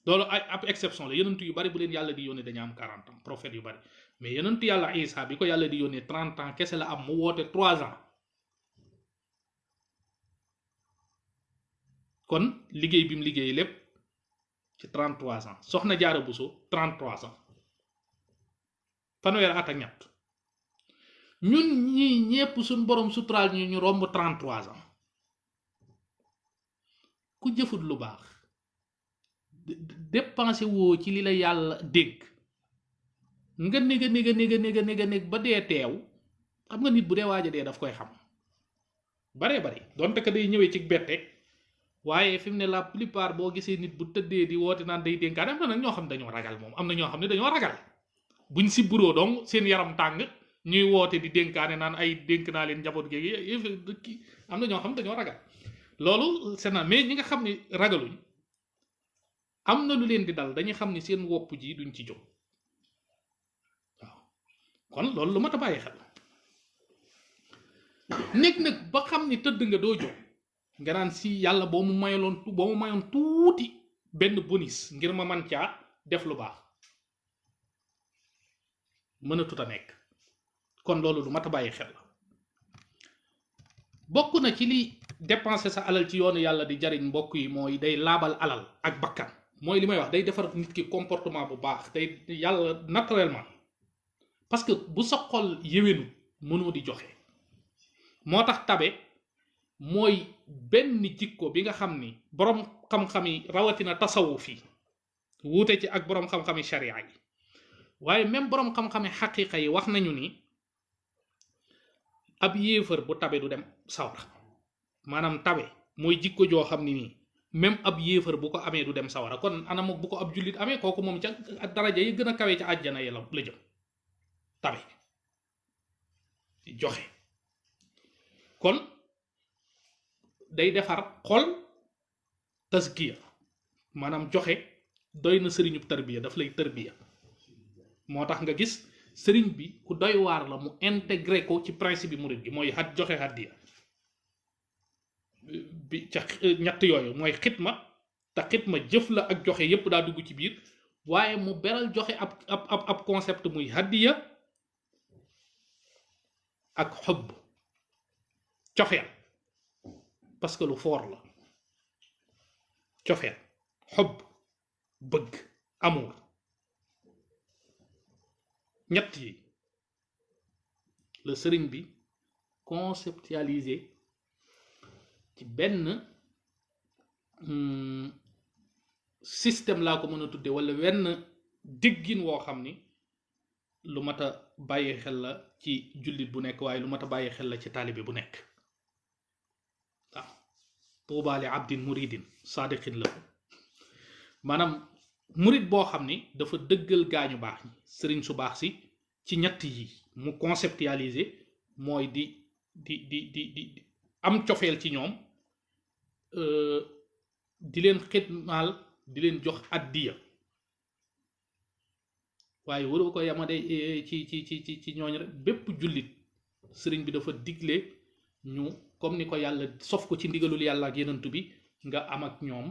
loolu ay ab exception la yenant yu bari bu leen yàlla di yónni dañu am 40 ans prophète yu bari mais yenant yàlla Isa bi ko yàlla di yónnee 30 ans kese la am mu woote 3 ans kon liggéey bi mu liggéey lépp ci 33 ans soxna Jaara Buso 33 ans fanweeri at ak ñett ñun ñii ñépp suñ borom suturaal ñu romb 33 ans ku jëfut lu baax dépensé woo ci li la yàlla dégg nga néga ba dee teew xam nga nit bu dee waaja dee daf koy xam baree bari donte que day ñëwee ci bette waaye fi mu ne la plupart boo gisee nit bu tëddee di woote naan day dénkaane am na nag ñoo xam ne dañoo ragal moom am na ñoo xam ne dañoo ragal buñ si buroo donc seen yaram tàng ñuy woote di dénkaane naan ay dénk naa leen njaboot gi am na ñoo xam ne dañoo ragal loolu c'est na mais ñi nga xam ne ragaluñ am na lu leen di dal dañuy xam ne seen wopp ji duñ ci jóg waaw kon loolu lu mat a bàyyi xel nekk nag ba xam ni tëdd nga doo jóg nga naan si yàlla boo mu mayoon tuuti benn bonus ngir ma man caa def lu baax mënatut a nekk kon loolu lu mat a bàyyi xel la bokk na ci li dépenser sa alal ci yoonu yàlla di jariñ mbokk yi mooy day laabal alal ak bakkan mooy li may wax day defar nit ki comportement bu baax day yàlla naturellement parce que bu sa xol yéwénu mënoo di joxe moo tax tabe mooy benn jikko bi nga xam ni boroom xam-xam yi rawatina tasawuf yi wuute ci ak boroom xam-xami sharia yi waaye même boroom xam-xami xaqiqa yi wax nañu ni ab yéefar bu tabe du dem sawara maanaam tabe mooy jikko joo xam ni nii même ab yéefar bu ko amee du dem sawara kon anam bu ko ab jullit amee kooku moom ca daraja yi gën a kawe ca àjjana yi la jëm tabe joxe kon day defar xol taskiya maanaam joxe doy na sëriñub tarbiya daf lay tarbiya moo tax nga gis sëriñ bi ku doy waar la mu intégré ko ci principe bi murid gi mooy joxe hàddiya bi ca ñett yooyu mooy xitma te xitma jëf la ak joxe yépp daa dugg ci biir waaye mu beral joxe ab concept muy hàddiya ak xubb cofeel parce que lu fort la cofeel xubb bëgg amour ñett yi la sëriñ bi conceptualisé ci benn système laa ko mën a tudde wala wenn déggin woo xam ni lu mat a bàyyi xel la ci jullit bu nekk waaye lu mat a bàyyi xel la ci taalibe bu nekk waaw tuuba li abdin muridin saadiqin la maanaam murid boo xam ni dafa dëggal gaañu baax ñi sëriñ su baax si ci ñett yi mu conceptualiser mooy di am cofeel ci ñoom di leen xidmaal di leen jox addiya waaye waroo ko yamade ci ñooñ rek bépp jullit sëriñ bi dafa digle ñu comme ni ko yàlla sof ko ci ndigalul yàlla ak yenantu bi nga am ak ñoom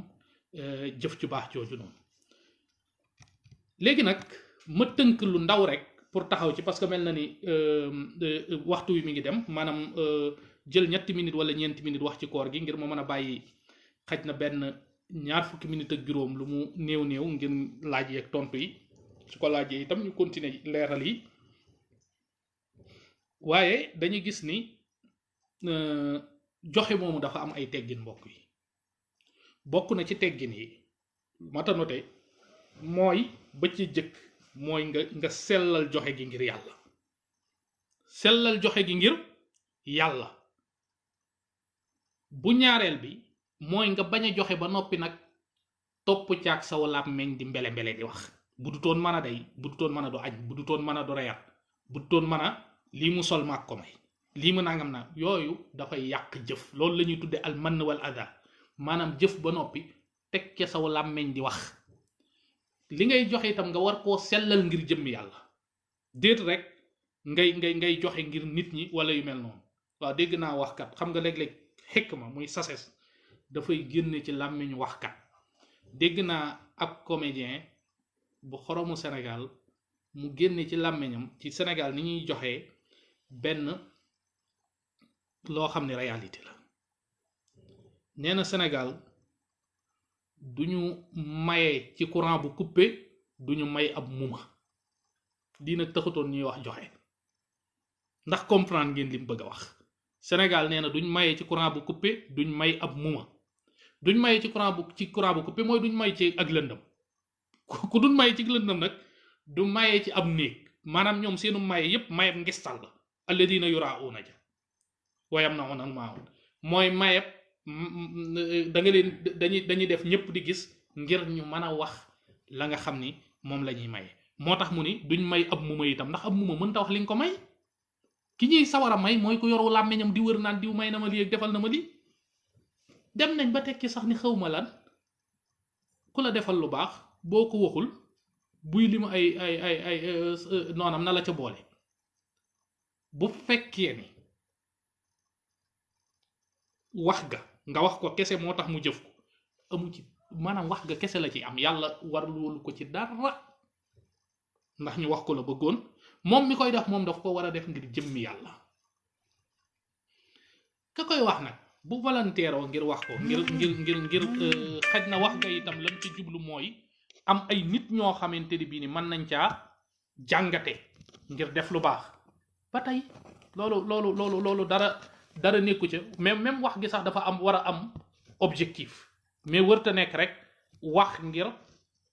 jëf ju baax jooju noonu léegi nag ma tënk lu ndaw rek pour taxaw ci parce que mel na ni waxtu wi mi ngi dem maanaam jël ñetti minutes wala ñeenti minutes wax ci koor gi ngir ma mën a bàyyi xaj na benn ñaar fukki minutes ak juróom lu mu néew ngir laaj yeeg tontu yi su ko laajee itam ñu continuer leeral yi waaye dañuy gis ni joxe moomu dafa am ay teggin mbokk yi bokk na ci teggin yi mata noté mooy ba ci jëkk mooy nga sellal joxe gi ngir yàlla sellal joxe gi ngir yàlla bu ñaareel bi mooy nga bañ a joxe ba noppi nag topp caag sa làmmiñ di mbele di wax bu du toon mën a day bu du toon mën a du añ bu du toon mën a du reer bu du toon mën a lii mu sol maag ko may lii mu nangam naa yooyu dafay yàq jëf loolu la ñuy tudde al mann wal ada maanaam jëf ba noppi teg ca saw làmmiñ di wax li ngay joxe itam nga war koo sellal ngir jëmm yàlla déet rek ngay joxe ngir nit ñi wala yu mel noonu waaw dégg naa waxkat xam nga léeg-léeg xikma muy sases dafay génne ci làmmiñu waxkat dégg naa ab comédien bu xoromu Sénégal mu génne ci làmmiñam ci Sénégal ni ñuy joxe benn loo xam ne réalité la nee na Sénégal duñu maye ci courant bu coupé duñu may ab muma diina taxutoon ñuy wax joxe ndax comprendre ngeen li mu bëgg a wax Sénégal nee na duñ maye ci courant bu coupé duñ may ab muma duñ maye ci courant bu coupé mooy duñ may ci ak lëndëm ku duñ maye ci lëndëm nag du maye ci ab néeg maanaam ñoom seenu maye yépp mayeb ngistal la alladina yurauna ja wayam na onal maawun mooy mayeb da nga leen dañuy def ñëpp di gis ngir ñu mën a wax la nga xam ni moom la ñuy maye moo tax mu ni duñ may ab muma itam ndax ab muma mënta wax li nga ko may ki ñuy sawar a may mooy ku yoru làmmiñam di wër naan diw may na ma lii ak defal na ma lii dem nañ ba tekki sax ni xaw ma lan ku la defal lu baax boo ko waxul buy li mu ay noonam na la ca boole bu fekkee ni wax ga nga wax ko kese moo tax mu jëf ko amu ci maanaam wax ga kese la ci am yàlla war loolu ko ci dara ndax ñu wax ko la bëggoon moom mi koy def moom daf ko war a def ngir jëmmi yàlla ka koy wax nag bu volontaire ngir wax ko ngir xaj na wax nga itam lam ci jublu mooy am ay nit ñoo xamante ni bii ni mën nañ caa jàngate ngir def lu baax ba tey loolu dara nekku ca même wax gi sax dafa am war a am objectif mais wërta nekk rek wax ngir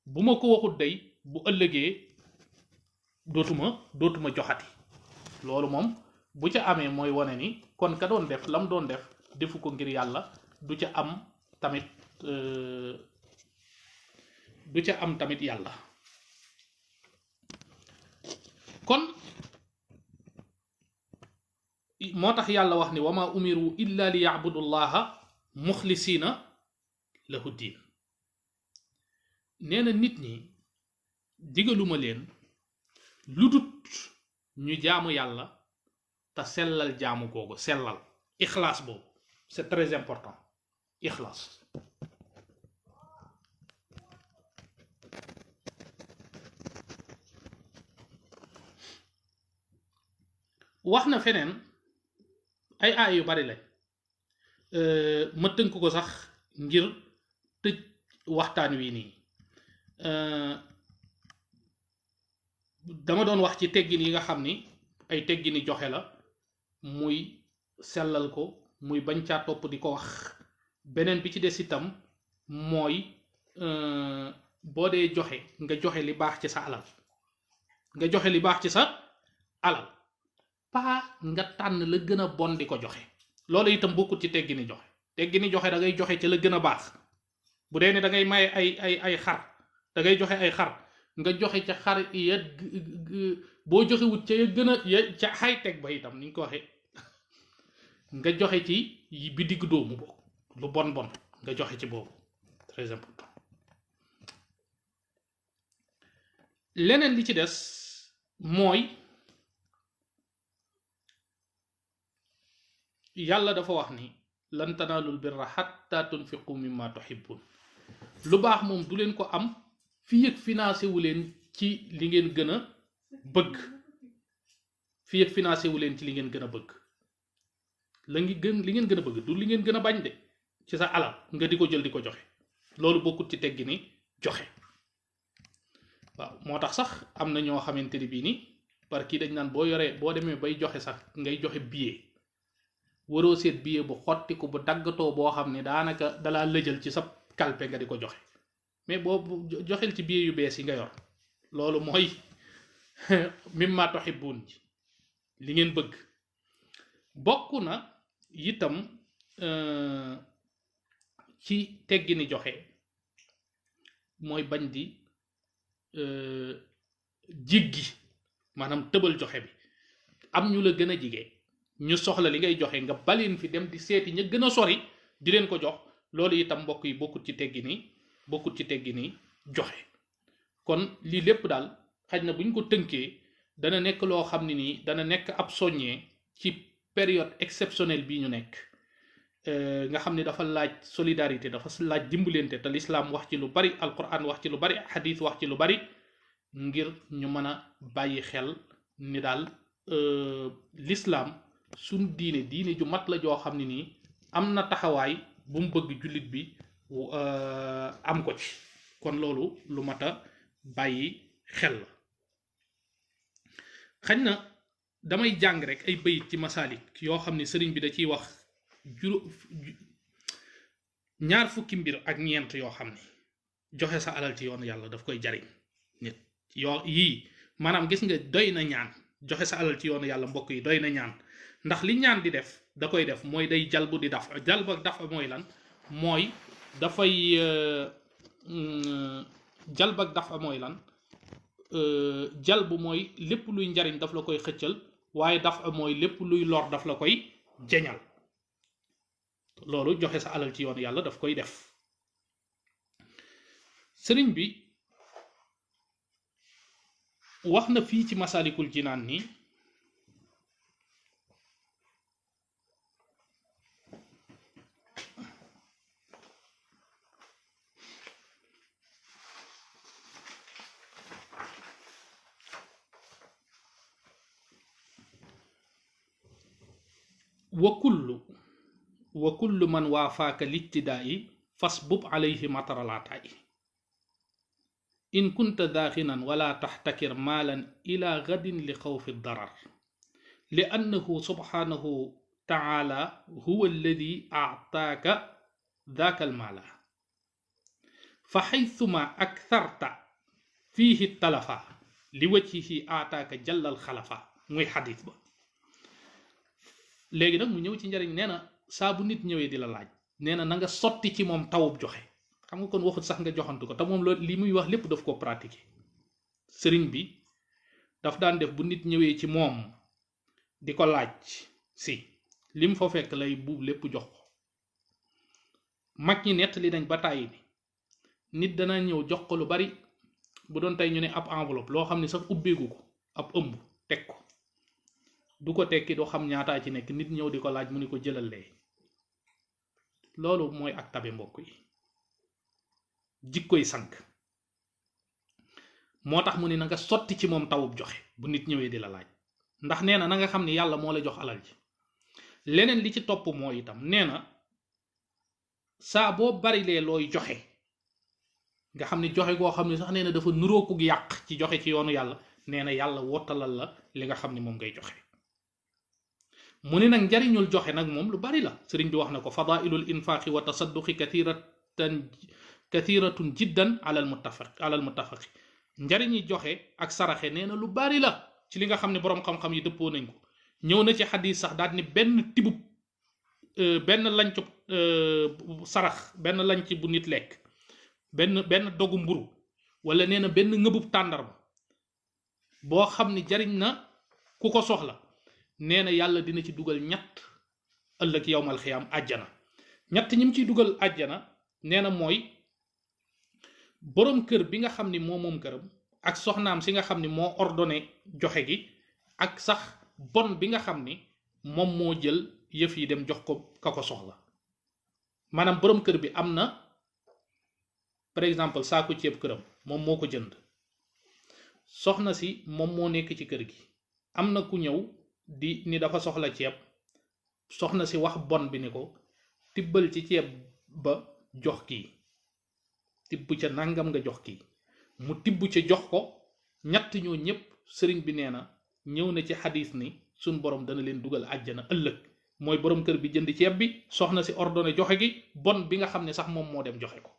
bu ma ko waxut day bu ëllëgee dootuma joxati loolu moom bu ca amee mooy wane ni kon ka doon def lam doon def defu ko ngir yàlla du ca am tamit yàlla kon moo tax yàlla wax ni wama umiru illa li ya'budu llaha muxlisiina lahu diin nee na nit ñi digaluma leen lu dut ñu jaamu yàlla te sellal jaamu googu sellal ixlaas boobu c'est très important ixlaas wax na feneen ay aay yu bari lañ ma tënk ko sax ngir tëj waxtaan wi nii dama doon wax ci teggin yi nga xam ni ay teggini joxe la muy sellal ko muy bañ caa topp di ko wax beneen bi ci des itam mooy boo dee joxe nga joxe li baax ci sa alal nga joxe li baax ci sa alal paa nga tànn la gën a bon di ko joxe loolu itam bokkut ci teggini joxe da ngay joxe ci la gën a baax bu dee ne da ngay maye ay xar da ngay joxe ay xar nga joxe ca xar ya boo joxewut ca ya gën a ya ca high tech ba itam ni ñu ko waxee nga joxe ci bi digg doomu boobu lu bon nga joxe ci boobu très important leneen li ci des mooy yàlla dafa wax ni lan tanaalul birra hatta tunfiqu mimma tuhibbun lu baax moom du leen ko am fii ak financé wu leen ci li ngeen gën a bëgg fii ak financé wu leen ci li ngeen gën a bëgg li ngeen gën a bëgg du li ngeen gën a bañ de ci sa alal nga di ko jël di ko joxe loolu bokkut ci teggi ni joxe waaw moo tax sax am na ñoo xamante ni bii ni par kii dañ naan boo demee bay joxe sax ngay joxe billet waroo seet billet bu xottiku bu daggatoo boo xam ne daanaka dalaa lëjal ci sa kalpe nga di ko joxe mais boobu joxel ci billet yu bees yi nga yor loolu mooy mimma tuhibbun ji li ngeen bëgg bokk na itam ci teggini joxe mooy bañ di jiggi maanaam tëbal joxe bi am ñu la gën a jige ñu soxla li ngay joxe nga baleen fi dem di seeti ña gën a sori di leen ko jox loolu itam mbokk yi bokkut ci teggini joxe kon lii lépp daal xaj na bu ñu ko tënkee dana nekk loo xam ne nii dana nekk ab soññee ci période exceptionnelle bii ñu nekk nga xam ne dafa laaj solidarité dafa laaj dimbalante te l'islam wax ci lu bari alquran wax ci lu bari hadith wax ci lu bari ngir ñu mën a bàyyi xel ni daal l'islam suñ diine ju mat la joo xam ne nii am na taxawaay bu mu bëgg jullit bi am ko ci kon loolu lu mat a bàyyi xel la xañ na damay jàng rek ay bayit ci masalik yoo xam ne sëriñ bi da ciy wax ñaar fukki mbir ak ñeent yoo xam ne joxe sa alal ci yoonu yàlla daf koy jariñ nit yoo yii maanaam gis nga doy na ñaan joxe sa alal ci yoonu yàlla mbokk yi doy na ñaan ndax li ñaan di def da koy def mooy day jalbu di daf jalbu ak dafa mooy lan mooy dafay jalbu ak dafa mooy lan jalbu mooy lépp luy njariñ daf la koy xëccal waaye dafa mooy lépp luy lor daf la koy jeñal loolu joxe sa alal ci yoonu yàlla daf koy def sëriñ bi wax na fii ci masalikul jinaan ni wa kullu man waafaaka littidaa'i fasbub alayhi mataralaataa'i in kunta daaxinan wala taxtakir maalan ila gadin li xawfi darar li annahu subhanahu taala huwa alladi aataaka daaka almaala fa xaytuma aktharta fiihi talafa li wajhihi aataaka jallal xalafa muy xadis ba léegi nag mu ñëw ci njariñ nee na saa bu nit ñëwee di la laaj nee na nga sotti ci moom tawub joxe xam nga kon waxut sax nga joxantu ko te moom loolu li muy wax lépp daf ko pratiquer sëriñ bi daf daan def bu nit ñëwee ci moom di ko laaj si lim fa fekk lay buub lépp jox ko mag ñi nettali nañ ba tàyyi ni nit dana ñëw jox ko lu bari bu doon tey ñu ne ab enveloppe loo xam ne sax ubbeegu ko ab ëmb teg ko du ko tekki doo xam ñaataa ci nekk nit ñëw di ko laaj mu ni ko jëlal lee loolu mooy ak tabe mbokk yi jikkoy sank moo tax mu ni na nga sotti ci moom tawub joxe bu nit ñëwee di la laaj ndax nee na nga xam ni yàlla moo la jox alal ji leneen li ci topp mooy itam nee na saa boo barilee looy joxe nga xam ni joxe goo xam ne sax nee na dafa nuróoku yàq ci joxe ci yoonu yàlla nee na yàlla wottalal la li nga xam ni moom ngay joxe mu ni nag njariñul joxe nag moom lu bari la sëriñ bi wax na ko fadailul infaqi wa tasadduqi kathiratun jiddan alal muttafaqi njariñi joxe ak saraxe nee na lu bari la ci li nga xam ne boroom xam-xam yi dëppoo nañ ko ñëw na ci xadis sax daal ni benn tibub benn lancub sarax benn lanc bu nit lekk benn dogu mburu wala nee na benn ngëbub tàndarma boo xam ni jariñ na ku ko soxla nee na yàlla dina ci dugal ñett ëllëg yowmal xiyaam àjjana ñett ñi mu ciy dugal àjjana nee na mooy boroom kër bi nga xam ni moo moom këram ak soxnaam si nga xam ni moo ordonné joxe gi ak sax bon bi nga xam ni moom moo jël yëf yi dem jox ko ka ko soxla maanaam boroom kër bi am na par exemple saako ceeb këram moom moo ko jënd soxna si moom moo nekk ci kër gi am na ku ñëw di ni dafa soxla ceeb soxna si wax bon bi ni ko tibbal ci ceeb ba jox kii tibb ca nangam nga jox kii mu tibb ca jox ko ñett ñoo ñépp sëriñ bi nee na ñëw na ci xadis ni suñ borom dana leen dugal àjjana ëllëg mooy borom kër bi jënd ceeb bi soxna si ordonné joxe gi bon bi nga xam ne sax moom moo dem joxe ko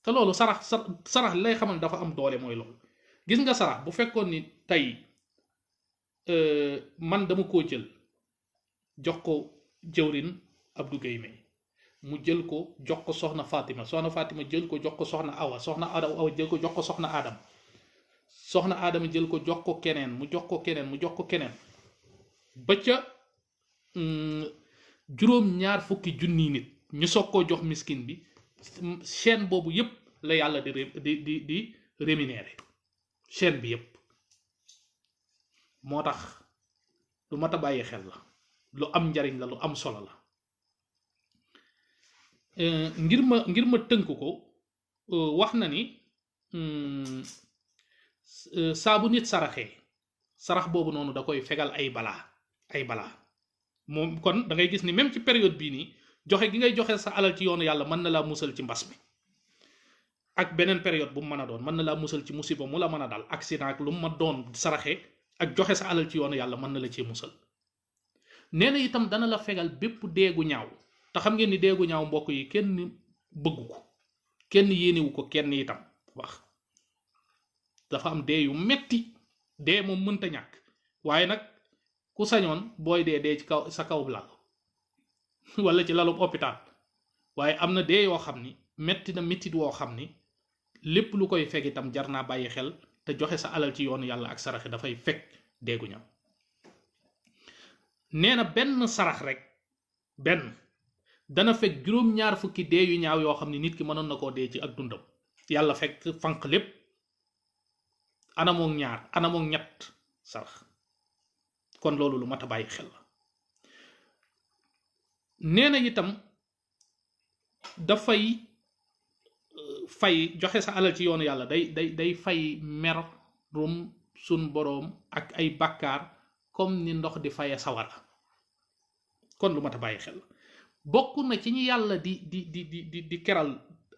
te loolu sarax lay xamal dafa am doole mooy loolu gis nga sarax bu fekkoon ni tey man dama koo jël jox ko jëwrin Abdou Guèye May mu jël ko jox ko soxna Fatima jël ko jox ko soxna Awa jël ko jox ko soxna Adama jël ko jox ko keneen mu jox ko keneen ba ca juróom-ñaar fukki junni nit ñu soog koo jox miskin bi chaîne boobu yépp la yàlla di rémunéré chaîne bi yépp moo tax lu mat a bàyyi xel la lu am njariñ la lu am solo la ngir ma tënk ko wax na ni saa bu nit saraxee sarax boobu noonu da koy fegal ay balaa moom kon da ngay gis ni même ci période bii nii joxe gi ngay joxe sa alal ci yoonu yàlla mën na laa musal ci mbas mi ak beneen période bu mu mën a doon mën na laa musal ci musiba mu la mën a dal accident ak lu mu ma doon saraxe ak joxe sa alal ci yoonu yàlla mën na la cee musal. nee na itam dana la fegal bépp deegu ñaaw te xam ngeen ni deegu ñaaw mbokk yi kenn bëggu ko kenn yéenewu ko kenn itam wax dafa am dee yu metti dee moom mënta ñàkk waaye nag ku sañoon booy dee ci kaw sa kaw lal wala ci lalub hôpital waaye am na dee yoo xam ni metti na mettit woo xam ni lépp lu koy fekk itam jar naa bàyyi xel te joxe sa alal ci yoonu yàlla ak saraxe dafay fekk deegu ñaaw. nee na benn sarax rek benn dana fekk juróom-ñaar fukki dee yu ñaaw yoo xam ni nit ki mënoon na koo dee ci ak dundam yàlla fekk fanq lépp anamook ñaar anamook ñett sarax kon loolu lu mat a bàyyi xel la. nee na itam dafay fay joxe sa alal ci yoonu yàlla day fay merum sun boroom ak ay bàkkaar comme ni ndox di faye sawara kon lu mat a bàyyi xel la. bokk na ci ñi yàlla di keral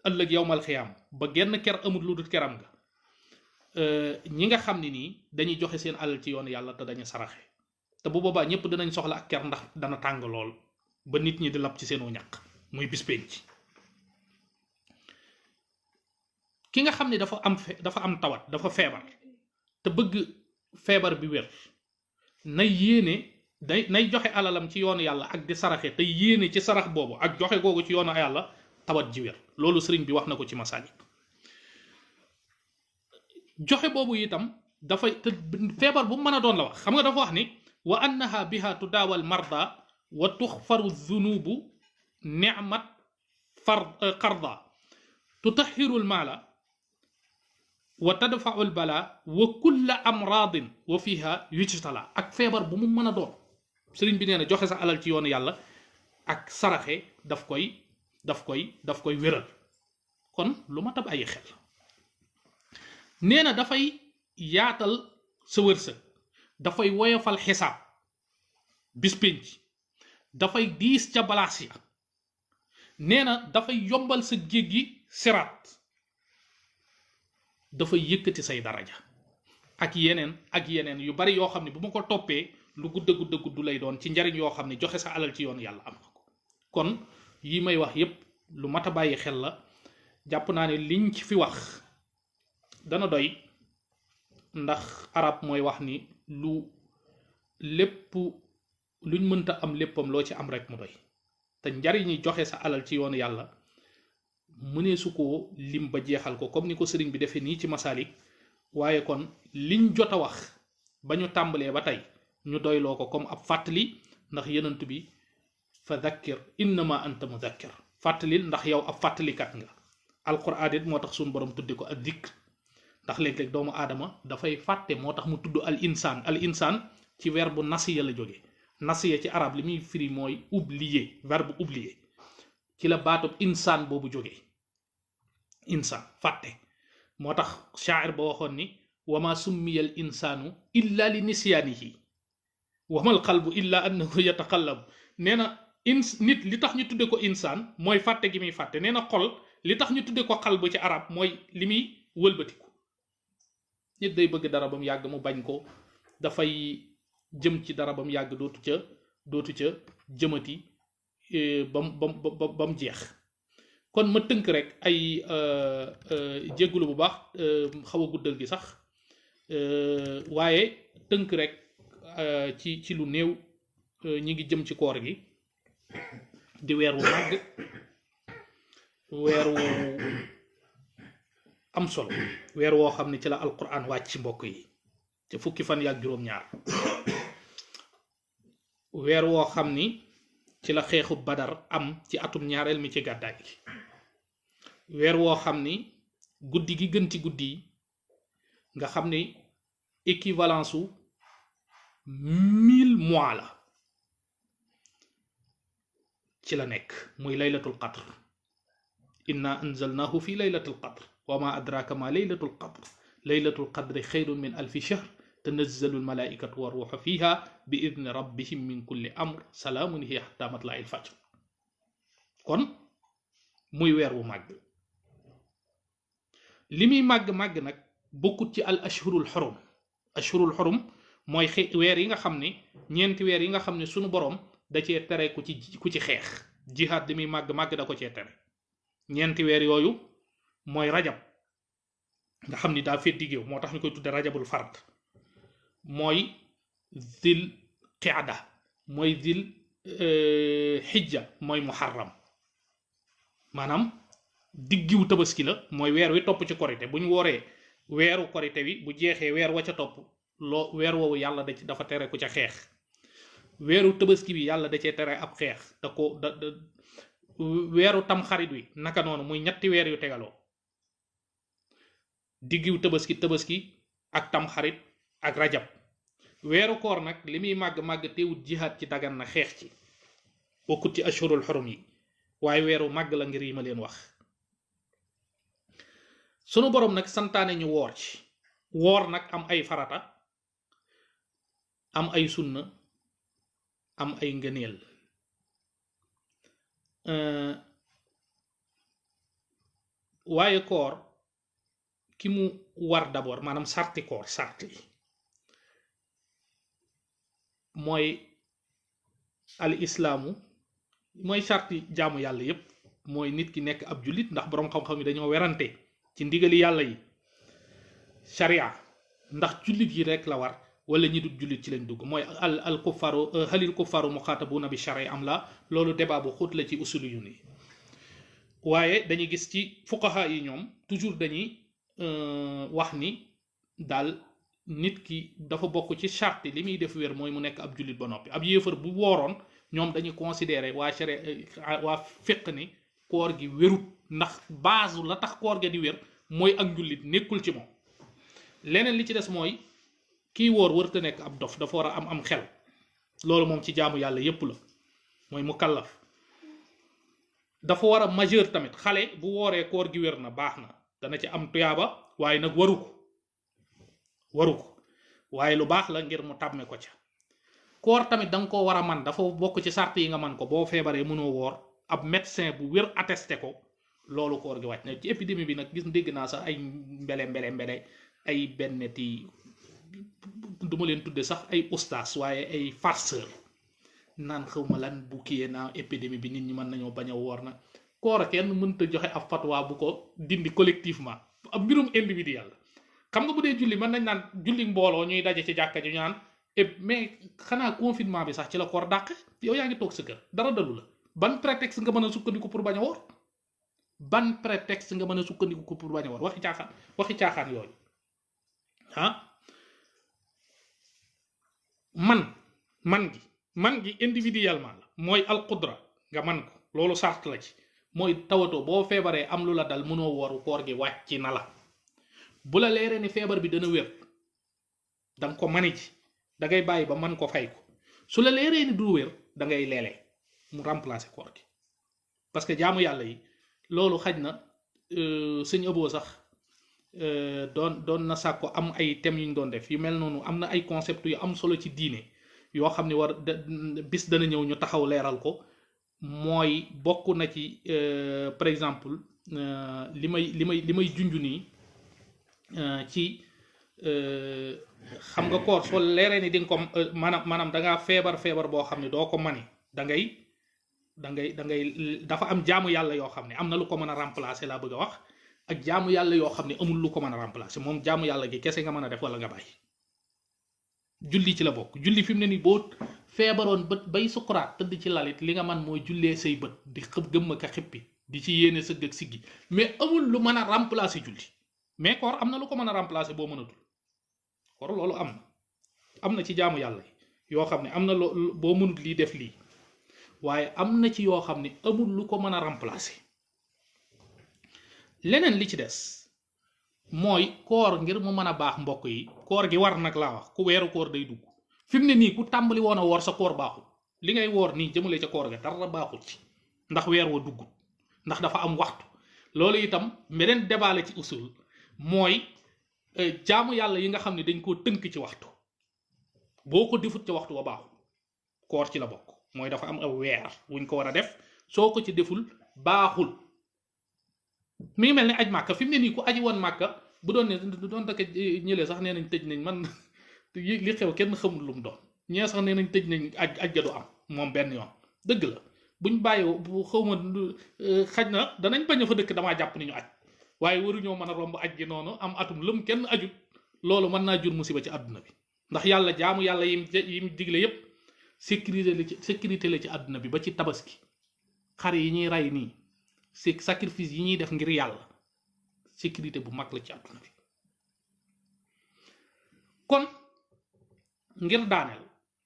ëllëg yowmal xiyaam ba genn ker amul lu dul keram nga ñi nga xam ne nii dañuy joxe seen alal ci yoonu yàlla te dañu saraxe te bu boobaa ñëpp dinañ soxla ak ker ndax dana tàng lool ba nit ñi di lab ci seenu ñaq muy bis penc. ki nga xam ne dafa am tawat dafa feebar te bëgg feebar bi wér nay yéene nay joxe alalam ci yoonu yàlla ak di saraxe te yéene ci sarax boobu ak joxe googu ci yoonu yàlla tawat ji wér loolu sëriñ bi wax na ko ci Masaalik. joxe boobu itam dafay te feebar bu mën a doon la wax xam nga dafa wax ni wa annaha biha tudaawal marda wa tuxfaru zunubu ni'mat qarda tutahiru lmaala wa tadfau lbala wa kulla amradin wa fiha yujtala ak feebar bu mu mën a doon sëriñ bi nee na joxe sa alal ci yoonu yàlla ak saraxe daf koy wéral kon lu ma tab ay xel. nee na dafay yaatal sa wërsëg dafay woyofal xisaab bis pénc dafay diis ca balaas ya nee na dafay yombal sa jéggi siraat dafay yëkkati say daraja ak yeneen yu bari yoo xam ne bu ma ko toppee lu gudd lay doon ci njariñ yoo xam ne joxe sa alal ci yoon yàlla am na ko. kon yi may wax yépp lu mat a bàyyi xel la jàpp naa ne liñ ci fi wax dana doy ndax arab mooy wax ni luñ mënta am léppam loo ci am rek mu doy te njariñi joxe sa alal ci yoonu yàlla mënee su ko lim ba jeexal ko comme ni ko sëriñ bi defee nii ci Masaalik waaye kon liñ jot a wax ba ñu tàmbalee ba tey ñu doyloo ko comme ab fàttali ndax yenant bi fa dhakkir innama anta mudhakkir fàttalil ndax yow ab fàttalikat nga. alquran it moo tax suñu borom tudde ko ak dikr ndax léeg-léeg doomu aadama dafay fàtte moo tax mu tudd al insaan ci verbe nasiya la jóge nasiya ci arab li muy firi mooy oublier verbe oublier ci la baatub insaan boobu jóge insaan fàtte moo tax shaa'ir ba waxoon ni wama summiya al insaanu illa li nisyaanihi wamal qalbu illa annahu yataqallabu nee na nit li tax ñu tudde ko insaan mooy fàtte gi muy fàtte nee na xol li tax ñu tudde ko xalbu ci arab mooy li muy wëlbatiku nit day bëgg dara ba mu yàgg mu bañ ko dafay jëm ci dara ba mu yàgg dootu ca jëmati ba mu jeex. kon ma tënk rek ay jéggulu bu baax xaw a guddal gi sax waaye tënk rek ci lu néew ñi ngi jëm ci koor gi di weer wu màgg weer wu am solo weer woo xam ne ci la alquran wàcc ci mbokk yi ci fukki fan yaak juróom-ñaar weer woo xam ni ci la xeexu badar am ci atum ñaareel mi ci gàddaay gi weer woo xam ni guddi gi gën ci guddi yi nga xam ni équivalence su 1000 mois la ci la nekk muy laylatul qadr inna anzalnahu fi laylatul qadr wa ma adraka ma laylatul qadr laylatul qadri xayrun min alfi shahr tanazzalu almalaikatu wa ruuxu fiha bi idni rabbihim min kulli amr salaamun hiya hatta matla'il fajr kon muy weer wu màgg li muy màgg nag bokkut ci al ashhurul xurum mooy weer yi nga xam ne ñeenti weer yi nga xam ne sunu borom da cee tere ku ci xeex jihaad di muy màgg da ko cee tere ñeenti weer yooyu mooy rajab nga xam ni daa feddi géew moo tax ñu koy tudde rajabul fard mooy zil qiada mooy zil xijja mooy muharram maanaam diggiwu tabaski la mooy weer wi topp ci korite bu ñu wooree weeru korite wi bu jeexee weer wa ca topp weer woowu yàlla dafa tere ku ca xeex weeru tabaski bi yàlla da cee tere ab xeex weeru tam xarit wi naka noonu muy ñetti weer yu tegaloo diggiw tabaski ak tam xarit ak rajab weeru koor nag li muy màgg teewut jihaad ci dagan na xeex ci bokkut ci ashurul xurum yi waaye weeru màgg la ngir yi ma leen wax sunu boroom nag santaane ñu woor ci woor nag am ay farata am ay sunna am ay ngëneel waaye koor ki mu war d'abord maanaam sarti koor sarti mooy al islaamu mooy sarti jaamu yàlla yépp mooy nit ki nekk ab jullit ndax boroom xam-xam yi dañoo werante ci ndigali yàlla yi sharia ndax jullit yi rek la war wala ñi dul jullit ci lañ dugg mooy al kuffaru halil kuffaru muxaatabuuna bi sharia am la loolu débat bu xóot la ci usulu yu nii waaye dañuy gis ci fuqaha yi ñoom toujours dañuy wax ni daal nit ki dafa bokk ci charte li muy def wér mooy mu nekk ab jullit ba noppi ab yéefar bu wooroon ñoom dañuy considérer waa fiq ni koor gi wérut ndax base la tax koor ga di wér mooy ak njullit nekkul ci moom leneen li ci des mooy kii wóor warta nekk ab dof dafa war a am xel loolu moom ci jaamu yàlla yépp la mooy mu kallaf dafa war a majeur tamit xale bu wooree koor gi wér na baax na dana ci am tuyaaba waaye nag waru ko waaye lu baax la ngir mu tàmme ko ca koor tamit danga ko war a man dafa bokk ci sart yi nga man ko boo feebaree mënoo woor ab médecin bu wér attesté ko loolu koor gi wàcc na ci épidémie bi nag gis dégg naa sax ay mbele ay benneti duma leen tudde sax ay ustaas waaye ay farceur naan xawma lan bu kiyee naa épidémie bi nit ñi mën nañoo bañ a woor na koor kenn mënta joxe ab fatwa bu ko dindi collectivement ab mbirum individuel xam nga bu dee julli mën nañ naan julli mbooloo ñuy daje ci jàkka ji ñu naan mais xanaa confinement bi sax ci la koor dàq yow yaa ngi toog sa kër dara dalu la ban prétexte nga mën a sukkandiku pour bañ a woor ban prétexte nga mën a sukkandiku pour bañ a woor waxi caaxaan yooyu ah man gi individuellement la mooy alqudra nga man ko loolu sart la ci mooy tawatoo boo feebaree am lu la dal mënoo woru koor gi wàcc na la bu la leeree ni feebar bi dana wér danga ko mani ji dangay bàyyi ba man ko fay ko su la leeree ni du wér dangay leele mu remplacer koor gi parce que jaamu yàlla yi loolu xaj na sëñ Abo sax doon na sàkko am ay thèmes yu ñu doon def yu mel noonu am na ay concept yu am solo ci diine yoo xam ne bis dana ñëw ñu taxaw leeral ko mooy bokk na ci par exemple li may junj nii ci xam nga koor soo leeree ni di nga ko maanaam dangaa feebar boo xam ne doo ko mani dangay dafa am jaamu yàlla yoo xam ne am na lu ko mën a remplacer laa bëgg a wax ak jaamu yàlla yoo xam ne amul lu ko mën a remplacer moom jaamu yàlla gi kese nga mën a def wala nga bàyyi julli ci la bokk julli fi mu ne nii boo feebaroon bët bay sukuraat tëdd ci lalit li nga man mooy jullee say bët di xëpp gëmm ka xippi di ci yéene sëgg ak siggi mais amul lu mën a remplacer julli mais koor am na lu ko mën a remplacer boo mënatul koor loolu am na ci jaamu yàlla yoo xam ne am na loo boo mënut lii def lii waaye am na ci yoo xam ne amul lu ko mën a remplacer leneen li ci des mooy koor ngir mu mën a baax mbokk yi koor gi war nag laa wax ku weeru koor day dugg fi mu ne nii ku tàmbali woon a woor sa koor baaxul li ngay woor nii jëmale ca koor ga dara baaxul ci ndax weer wa duggut ndax dafa am waxtu loolu itam beneen débat la ci usul mooy jaamu yàlla yi nga xam ne dañ koo tënk ci waxtu boo ko defut ca waxtu wa baaxul koor ci la bokk mooy dafa am aw weer wuñ ko war a def soo ko ci deful baaxul mi ngi mel ne aj màkka fi mu ne nii ku aji woon màkka bu doon ne doon daka ñëlee sax nee nañ tëj nañ man li xew kenn xamul lu mu doon ñee sax nee nañ tëj nañ aj ga du am moom benn yoon dëgg la buñ bàyyi bu xawma xaj na danañ bañ a fa dëkk damaa jàpp ni ñu aj waaye waruñoo mën a romb aj gi noonu am atum lëm kenn ajut loolu mën naa jur musiba ci àdduna bi ndax yàlla jaamu yàlla yim digle yépp sécurité la ci àdduna bi ba ci tabaski xar yi ñuy rey nii sacrifice yi ñuy def ngir yàlla sécurité bu mag la ci àdduna bi kon ngir daaneel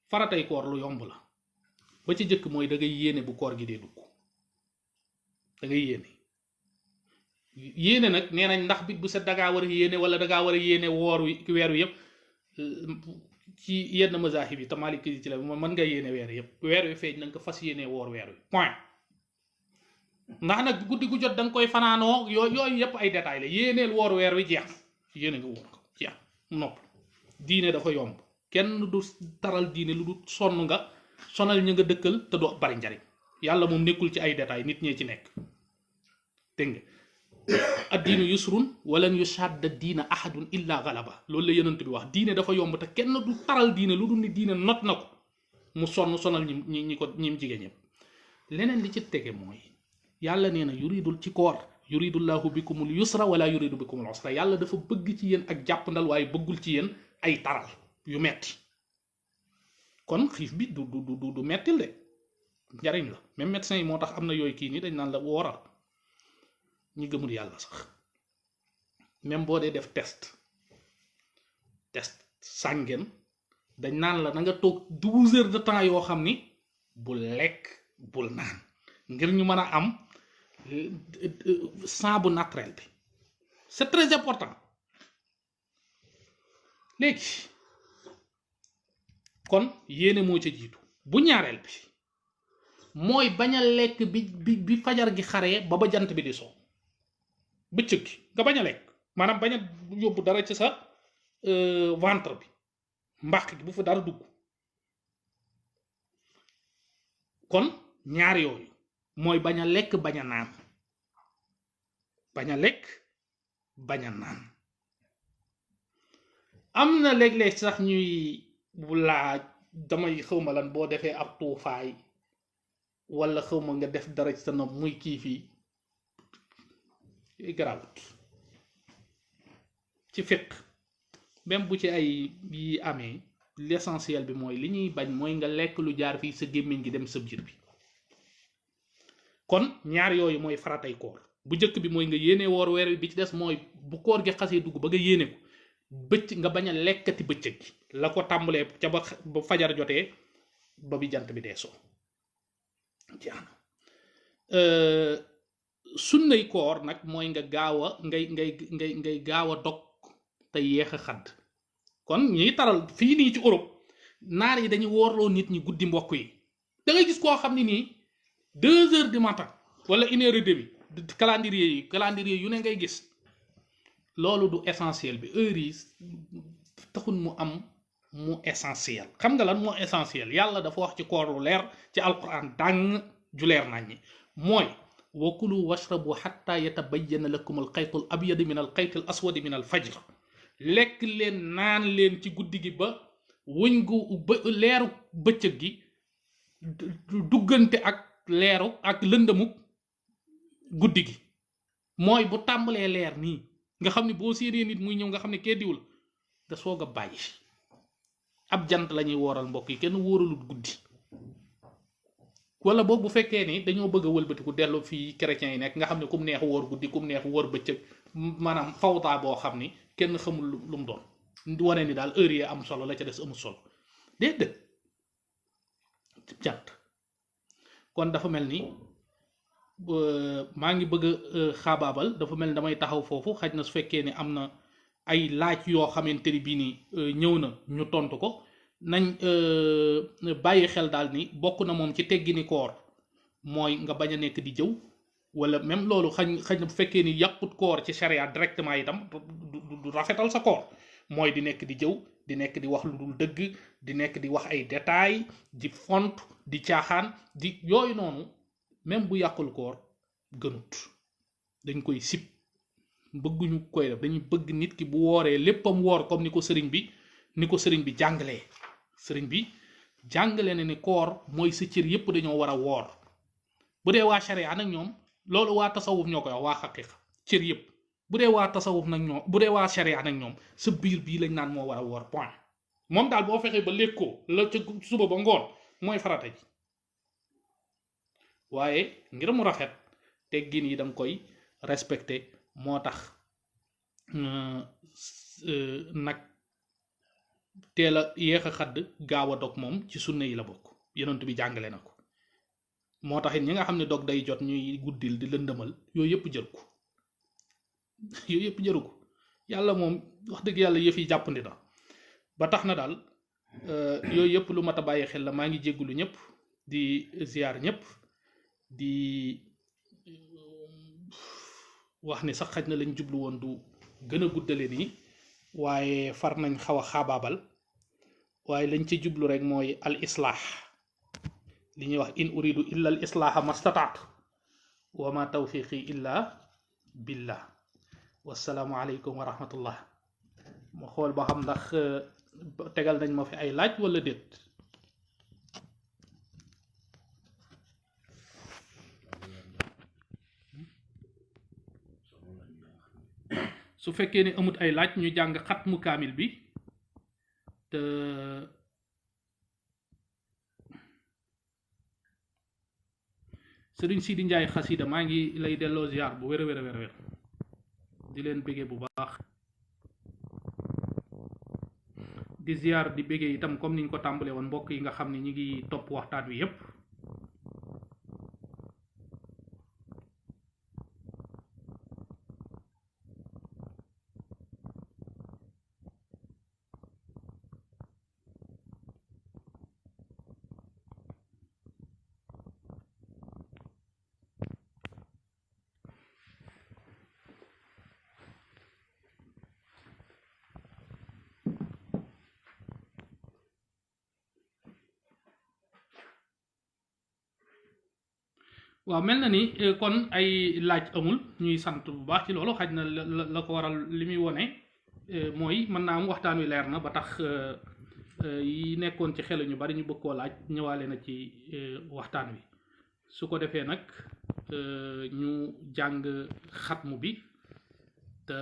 faratay koor lu yomb la ba ci jëkk mooy da ngay yéene bu koor gi dee dugg da ngay yéene nag nee nañ ndax bit bu set dangaa war a yéene wala dangaa war a yéene woor wi weer wi yëpp ci yenn mazahib yi te Maalik ci la mën nga yéene weer yëpp weer wi feeñ na nga ko fas yéene woor weer wi point ndax nag guddi gu jot da nga koy fanaanoo yooyu yëpp ay détails la yéeneel woor weer wi jeex yéene nga woor ko jeex nopp diine dafa yomb kenn du taral diine lu du sonn nga sonal ñu nga dëkkal te doo bari njariñ yàlla moom nekkul ci ay détails nit ñee ci nekk dégg nga addiinu yusrun walan yushadda diina ahadun illa galaba loolu la yonent bi wax diine dafa yomb te kenn du taral diine lu dul ni diine not na ko mu sonal ñim jigéen ñëpp leneen li ci tege mooy yàlla nee na yuridul ci koor yuridullahu bikumul yusra wala yuridu bikumul usra yàlla dafa bëgg ci yéen ak jàppandal waaye bëggul ci yéen ay taral yu metti kon xiif bi du mettil de njariñ la même médecin yi moo tax am na yooyu kii nii dañ naan la wooral ñi gëmul yàlla sax même boo dee def test sàngeen dañ naan la na nga toog 12 heures de temps yoo xam ni bul lekk bul naan ngir ñu mën a am sang bu naturel bi c'est très important léegi kon yéene moo ca jiitu bu ñaareel bi mooy bañ a lekk bi fajar gi xaree ba jant bi di soo bëccëg gi nga bañ a lekk maanaam bañ a yóbbu dara ci sa ventre bi mbàq gi bu fa dara dugg kon ñaar yooyu mooy bañ a lekk bañ a naan bañ a lekk bañ a naan am na léeg-léeg sax ñuy laaj damay xawma lan boo defee ab tuufaay wala xawma nga def dara ci sa nopp muy kii fii garawut ci fiq même bu ci ay yi amee l'essentiel bi mooy li ñuy bañ mooy nga lekk lu jaar fii sa gémmiñ gi dem sa biir bi kon ñaar yooyu mooy faratay koor bu njëkk bi mooy nga yéene woor weer wi bi ci des mooy bu koor gi xasee dugg ba nga yéene ko bëcc nga bañ a lekkati bëccëg gi la ko tàmbalee ca ba fajar jotee ba bi jant bi dee soo jeex na sunnay koor nag mooy nga gaaw a ngay gaaw a dog te yéex a xadd kon ñiy taral fii nii ci Europe naar yi dañuy woorloo nit ñi guddi mbokk yi da ngay gis koo xam ne nii 2 heures du matin wala 1 heure et demie calendrier yu ne ngay gis loolu du essentiel bi heure yi taxul mu am mu essentiel xam nga lan moo essentiel yàlla dafa wax ci koor lu leer ci alquran dàng ju leer nañ ñi mooy wa kulu washrabu xatta yatabayyana lakum alxaytu al abyadu min alxayti al aswadi min al fajr lekk leen naan leen ci guddi gi ba wëñ gu leeru bëccëg gi duggante ak leeru ak lëndëmu guddi gi mooy bu tàmbalee leer nii nga xam ne boo séenee nit muy ñëw nga xam ne kee diwul nga soog a bàyyi ab jant la ñuy wooral mbokk yi kenn wóoralut guddi wala boog bu fekkee ni dañoo bëgg a wëlbatiku dellu fii chrétiens yi nekk nga xam ne kum neex wóor guddi kum neex wóor bëccëg maanaam fawtaa boo xam ni kenn xamul lu mu doon wane ni daal heure yi am solo la ca des amul solo déedéet jant kon dafa mel ni maa ngi bëgg a xaabaabal dafa mel ni damay taxaw foofu xaj na su fekkee ni am na ay laaj yoo xamante ni bii nii ñëw na ñu tontu ko nañ bàyyi xel daal ni bokk na moom ci teggini koor mooy nga bañ a nekk di jëw wala même loolu xañ na bu fekkee ni yàqut koor ci charia directement itam du rafetal sa koor mooy di nekk di jëw di nekk di wax lu dul dëgg di nekk di wax ay détails di font di caaxaan di yooyu noonu même bu yàqul koor gënut dañ koy sib bëgguñu koy def dañuy bëgg nit ki bu wooree léppam woor comme ni ko sëriñ bi ni ko sëriñ bi jàngalee. sëriñ bi jàngale na ni koor mooy sa cër yépp dañoo war a woor. bu dee waa sharia nag ñoom loolu waa tasawuf ñoo koy wax waa xaqiqa cër yépp. bu dee waa tasawuf nag ñoom bu dee waa sharia nag ñoom sa biir bii lañ naan moo war a woor point. moom daal boo fexee ba lékkoo la ca suba ba ngoon mooy farata ji waaye ngir mu rafet teggin yi danga koy respecté moo tax nag teel a yéex a xadd gaaw a dog moom ci sunna yi la bokk yonent bi jàngale na ko. moo tax it ñi nga xam ne dog day jot ñuy guddil di lëndëmal yooyu yëpp jëru ko yooyu yëpp jëru ko yàlla moom wax dëgg yàlla yëf yi jàppandi na ba tax na daal yooyu yëpp lu mat a bàyyi xel la. maa ngi jéggulu ñëpp di ziar ñëpp di wax ni sax xaj na lañ jublu woon du gën a guddale nii waaye far nañ xaw a xaabaabal waaye lañ ci jublu rek mooy al islaax li ñuy wax in uridu illa al islaaha mastataatu wa ma tawfiqi illa billah wassalaamu aleykum wa rahmatullah. ma xool ba xam ndax tegal nañ ma fi ay laaj wala déet. su fekkee ne amut ay laaj ñu jàng xatmu kaamil bi te sëriñ Sidi Njaay xasida maa ngi lay delloo ziar bu wér a wér a wér di leen béggee bu baax di ziar di béggee itam comme niñ ko tàmbalee woon mbokk yi nga xam ne ñi ngi topp waxtaan wi yépp. waaw mel na ni kon ay laaj amul ñuy sant bu baax ci loolu xaj na la ko waral li muy wone mooy mën naa am waxtaan wi leer na ba tax yi nekkoon ci xelu ñu bari ñu bëgg koo laaj ñëwaale na ci waxtaan wi. su ko defee nag ñu jàng xatmu bi te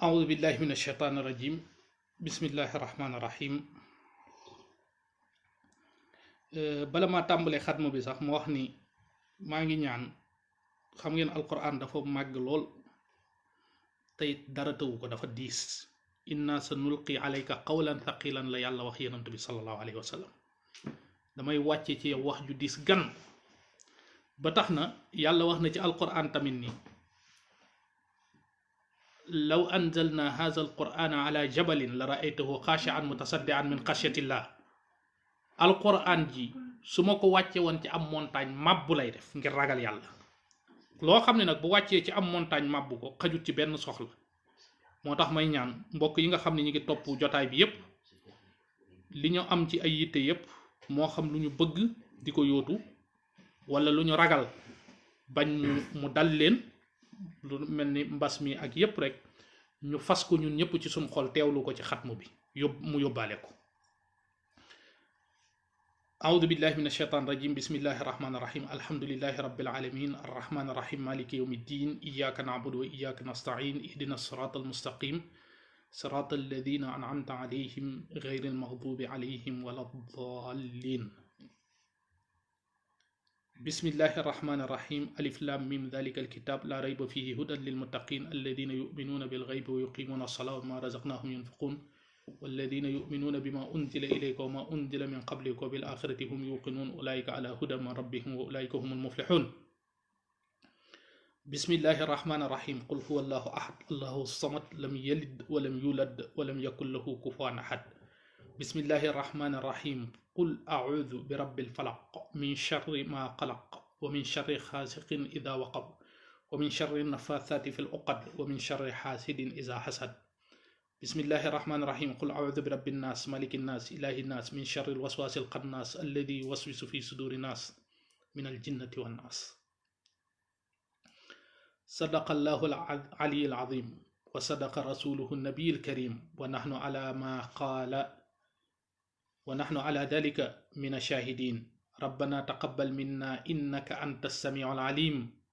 أعوذ بالله من الشيطان الرجيم بسم الله الرحمن الرحيم bala maa tàmbalee xatmu bi sax mu wax ni maa ngi ñaan xam ngeen alquran dafa màgg lool tey dara tëwu ko dafa diis inna sa nulqi alayka qawlan thaqilan la yàlla wax yonent bi sallallahu alayhi wa sallam damay wàcce ci yow wax ju diis gan ba tax na yàlla wax na ci alquran tamit ni law anzalna hadha alqurana ala jabalin la raaytahu xaashian mutasaddian min xashyatillah alquran ji su ma ko wàcce woon ci am montagne màbbu lay def ngir ragal yàlla loo xam ne nag bu wàccee ci am montagne màbbu ko xajut ci benn soxla moo tax may ñaan mbokk yi nga xam ne ñu ngi topp jotaay bi yépp li ñu am ci ay yitte yépp moo xam lu ñu bëgg di ko yóotu wala lu ñu ragal bañ mu dal leen lu mel ni mbas mi ak yépp rek ñu fas ko ñun ñëpp ci suñ xol teewlu ko ci xatmu bi mu yóbbaale ko أعوذ بالله من الشيطان الرجيم بسم الله الرحمن الرحيم الحمد لله رب العالمين الرحمن الرحيم مالك يوم الدين إياك نعبد وإياك نستعين اهدنا الصراط المستقيم صراط الذين أنعمت عليهم غير المغضوب عليهم ولا الضالين بسم الله الرحمن الرحيم ألف لام ميم ذلك الكتاب لا ريب فيه هدى للمتقين الذين يؤمنون بالغيب ويقيمون الصلاة وما رزقناهم ينفقون والذين يؤمنون بما أنزل إليك وما أنزل من قبلك وبالآخرة هم يوقنون أولئك على هدى من ربهم وأولئك هم المفلحون بسم الله الرحمن الرحيم قل هو الله أحد الله الصمد لم يلد ولم يولد ولم يكن له كفوا أحد بسم الله الرحمن الرحيم قل أعوذ برب الفلق من شر ما قلق ومن شر غاسق إذا وقب ومن شر النفاثات في العقد ومن شر حاسد إذا حسد بسم الله الرحمن الرحيم قل أعوذ برب الناس ملك الناس إله الناس من شر الوسواس الخناس الذي يوسوس في صدور الناس من الجنة والناس صدق الله العلي العظيم وصدق رسوله النبي الكريم ونحن على ذلك من الشاهدين ربنا تقبل منا إنك أنت السميع العليم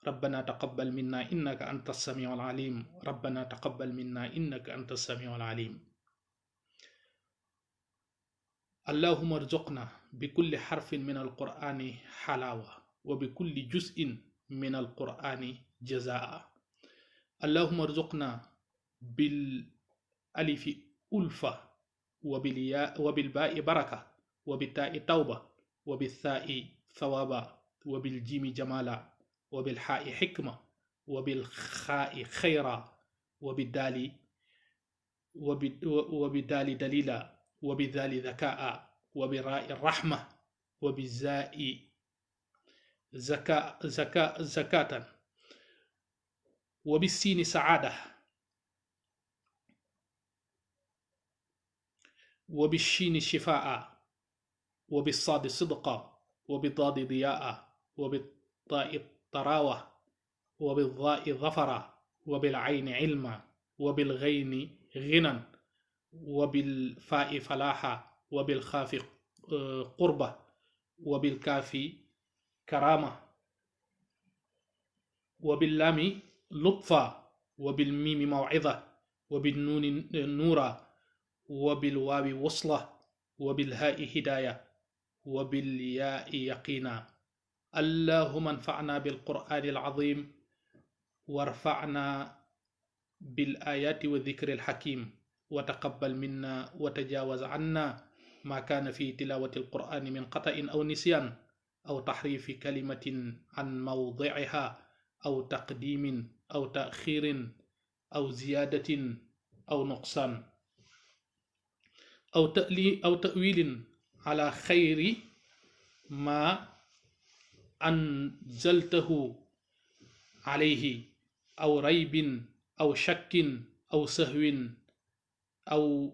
ربنا تقبل منا إنك أنت السميع العليم ربنا تقبل منا إنك أنت السميع العليم اللهم ارزقنا بكل حرف من القرآن حلاوة وبكل جزء من القرآن جزاء اللهم ارزقنا بالألف ألفة وبالباء بركة وبالتاء توبة وبالثاء ثوابا وبالجيم جمالا وبالحاء حكمة وبالخاء خيرا وبالدال دليلا وبالذال ذكاء وبالراء الرحمة وبالزاء زكاة وبالسين سعادة وبالشين شفاء وبالصاد صدقا وبالضاد ضياء وبالطاء طراوة وبالضاء ظفرا وبالعين علما وبالغين غنى وبالفاء فلاحا وبالخاف قربة وبالكاف كرامة وباللام لطفا وبالميم موعظة وبالنون نورا وبالواو وصلة وبالهاء هداية وبالياء يقينا اللهم انفعنا بالقرآن العظيم وارفعنا بالآيات والذكر الحكيم وتقبل منا وتجاوز عنا ما كان في تلاوة القرآن من خطأ أو نسيان أو تحريف كلمة عن موضعها أو تقديم أو تأخير أو زيادة أو نقصان أو تأويل على خير ما أنزلته عليه أو ريب أو شك أو سهو أو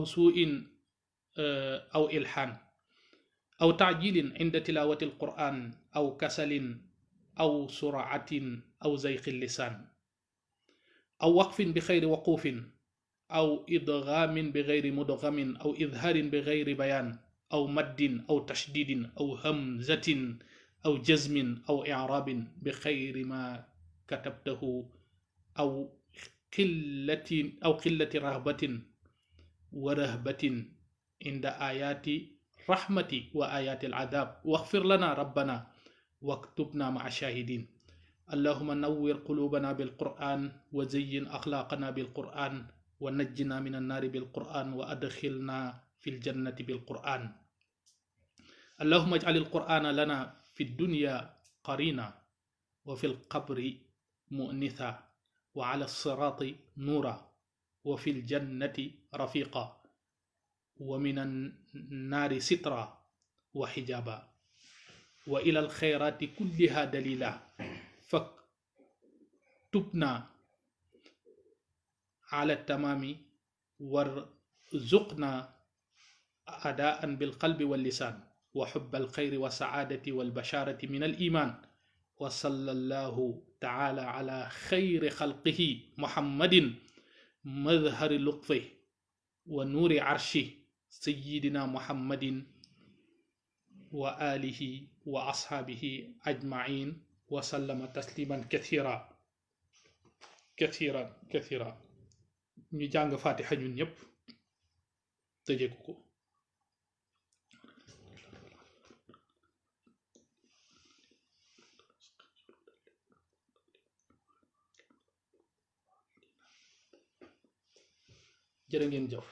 سوء أو إلحان أو تعجيل عند تلاوة القرآن أو كسل أو سرعة أو زيغ اللسان أو وقف بخير وقوف أو إدغام بغير مدغم أو إظهار بغير بيان أو مد أو تشديد أو همزة أو جزم أو إعراب بخير ما كتبته أو قلة رغبة ورهبة عند آيات رحمة وآيات العذاب واغفر لنا ربنا واكتبنا مع الشاهدين اللهم نور قلوبنا بالقرآن وزين أخلاقنا بالقرآن ونجنا من النار بالقرآن وأدخلنا في الجنة بالقرآن اللهم اجعل القرآن لنا في الدنيا قرينا وفي القبر مؤنثا وعلى الصراط نورا وفي الجنة رفيقا ومن النار سترا وحجابا وإلى الخيرات كلها دليلا فاكتبنا على التمام وارزقنا أداء بالقلب واللسان وحب الخير والسعادة والبشارة من الإيمان وصلى الله تعالى على خير خلقه محمد مظهر لطفه wa nuuri arshi sayyidina muhammadin wa alihi wa ashaabihi ajmain wa sallama tasliman kathira ñu jàng fatiha ñun ñëpp tëjee ko jërë ngeen jëf